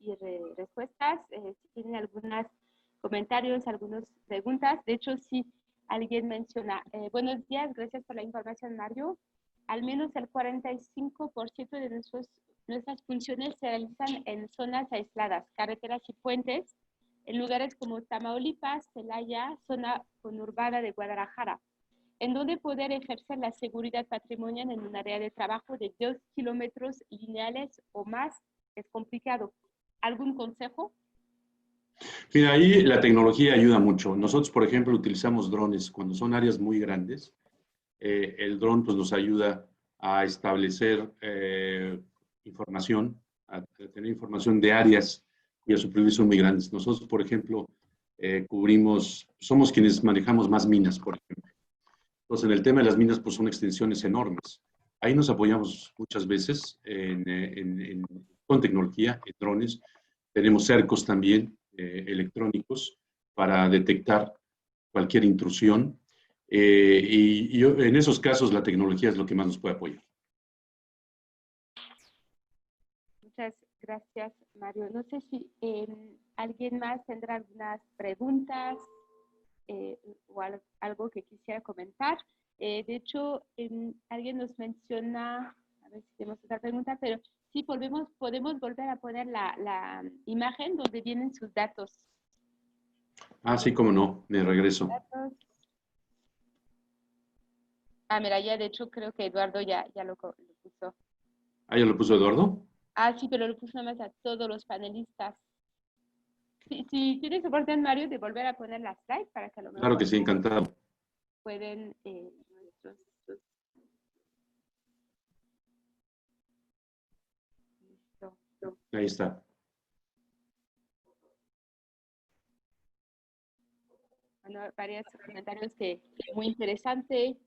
respuestas. Si tienen algunos comentarios, algunas preguntas. De hecho, si alguien menciona, buenos días, gracias por la información, Mario. Al menos el 45% de nuestras funciones se realizan en zonas aisladas, carreteras y puentes, en lugares como Tamaulipas, Celaya, zona conurbada de Guadalajara, en donde poder ejercer la seguridad patrimonial en un área de trabajo de 2 kilómetros lineales o más es complicado. ¿Algún consejo? Mira, ahí la tecnología ayuda mucho. Nosotros, por ejemplo, utilizamos drones cuando son áreas muy grandes. El dron pues, nos ayuda a establecer información, a tener información de áreas cuyas superficies son muy grandes. Nosotros, por ejemplo, somos quienes manejamos más minas, por ejemplo. Entonces, en el tema de las minas, pues son extensiones enormes. Ahí nos apoyamos muchas veces con tecnología, en drones. Tenemos cercos también electrónicos para detectar cualquier intrusión. En esos casos la tecnología es lo que más nos puede apoyar. Muchas gracias, Mario. No sé si alguien más tendrá algunas preguntas o algo que quisiera comentar. De hecho, alguien nos menciona, a ver si tenemos otra pregunta, pero sí, podemos volver a poner la imagen donde vienen sus datos. Ah, sí, cómo no, me regreso. Ah, mira, ya de hecho creo que Eduardo ya lo puso. Ah, ¿ya lo puso Eduardo? Ah, sí, pero lo puso nada más a todos los panelistas. Si tienes oportunidad, Mario, de volver a poner la slide para que a lo mejor... Claro que sí, encantado. Pueden Listo. Ahí está. Bueno, varios comentarios que muy interesante,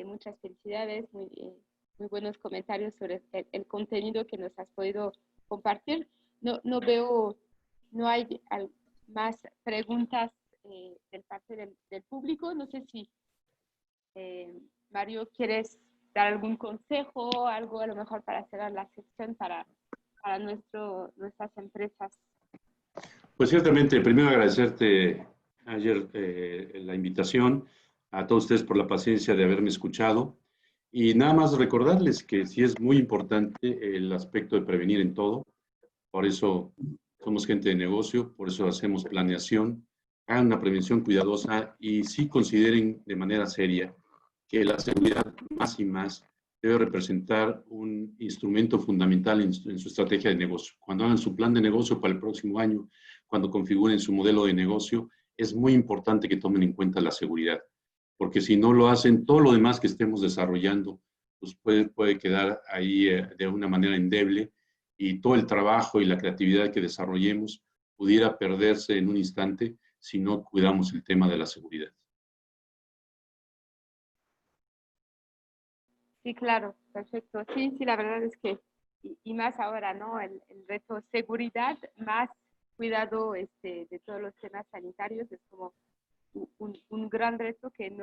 muchas felicidades, muy buenos comentarios sobre el contenido que nos has podido compartir. No veo, no hay más preguntas del parte del público. No sé si Mario, ¿quieres dar algún consejo, algo a lo mejor para cerrar la sección para nuestras empresas? Pues ciertamente, primero agradecerte ayer la invitación, a todos ustedes por la paciencia de haberme escuchado y nada más recordarles que sí es muy importante el aspecto de prevenir en todo, por eso somos gente de negocio, por eso hacemos planeación, hagan una prevención cuidadosa y sí consideren de manera seria que la seguridad más y más debe representar un instrumento fundamental en su estrategia de negocio. Cuando hagan su plan de negocio para el próximo año, cuando configuren su modelo de negocio, es muy importante que tomen en cuenta la seguridad, porque si no lo hacen, todo lo demás que estemos desarrollando pues puede quedar ahí de una manera endeble y todo el trabajo y la creatividad que desarrollemos pudiera perderse en un instante si no cuidamos el tema de la seguridad. Sí, claro, perfecto. Sí, la verdad es que, y más ahora, ¿no? El reto seguridad, más cuidado de todos los temas sanitarios, es como un gran reto que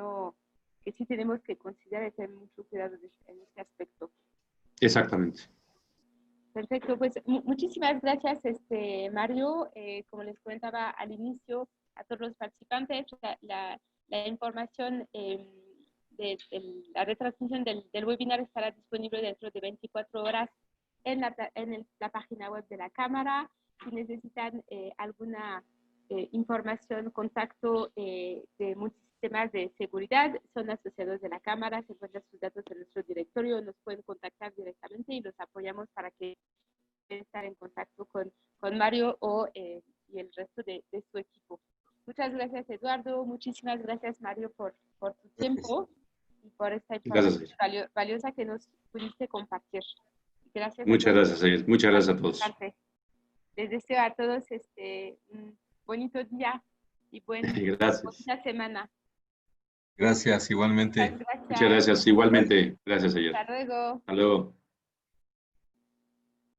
sí tenemos que considerar y tener mucho cuidado en este aspecto. Exactamente. Perfecto, pues muchísimas gracias, Mario. Como les comentaba al inicio, a todos los participantes, la información de la retransmisión del webinar estará disponible dentro de 24 horas en la página web de la Cámara. Si necesitan alguna información, contacto de muchos temas de seguridad, son asociados de la Cámara, se encuentran sus datos en nuestro directorio, nos pueden contactar directamente y los apoyamos para que estar en contacto con Mario y el resto de su equipo. Muchas gracias, Eduardo. Muchísimas gracias, Mario, por tu tiempo y por esta información valiosa que nos pudiste compartir. Gracias. Muchas gracias, Ayes. Muchas gracias a todos. Les deseo a todos un bonito día y buena semana. Gracias, igualmente. Muchas gracias. Muchas gracias, igualmente. Gracias, Ayes. Hasta luego. Hasta luego.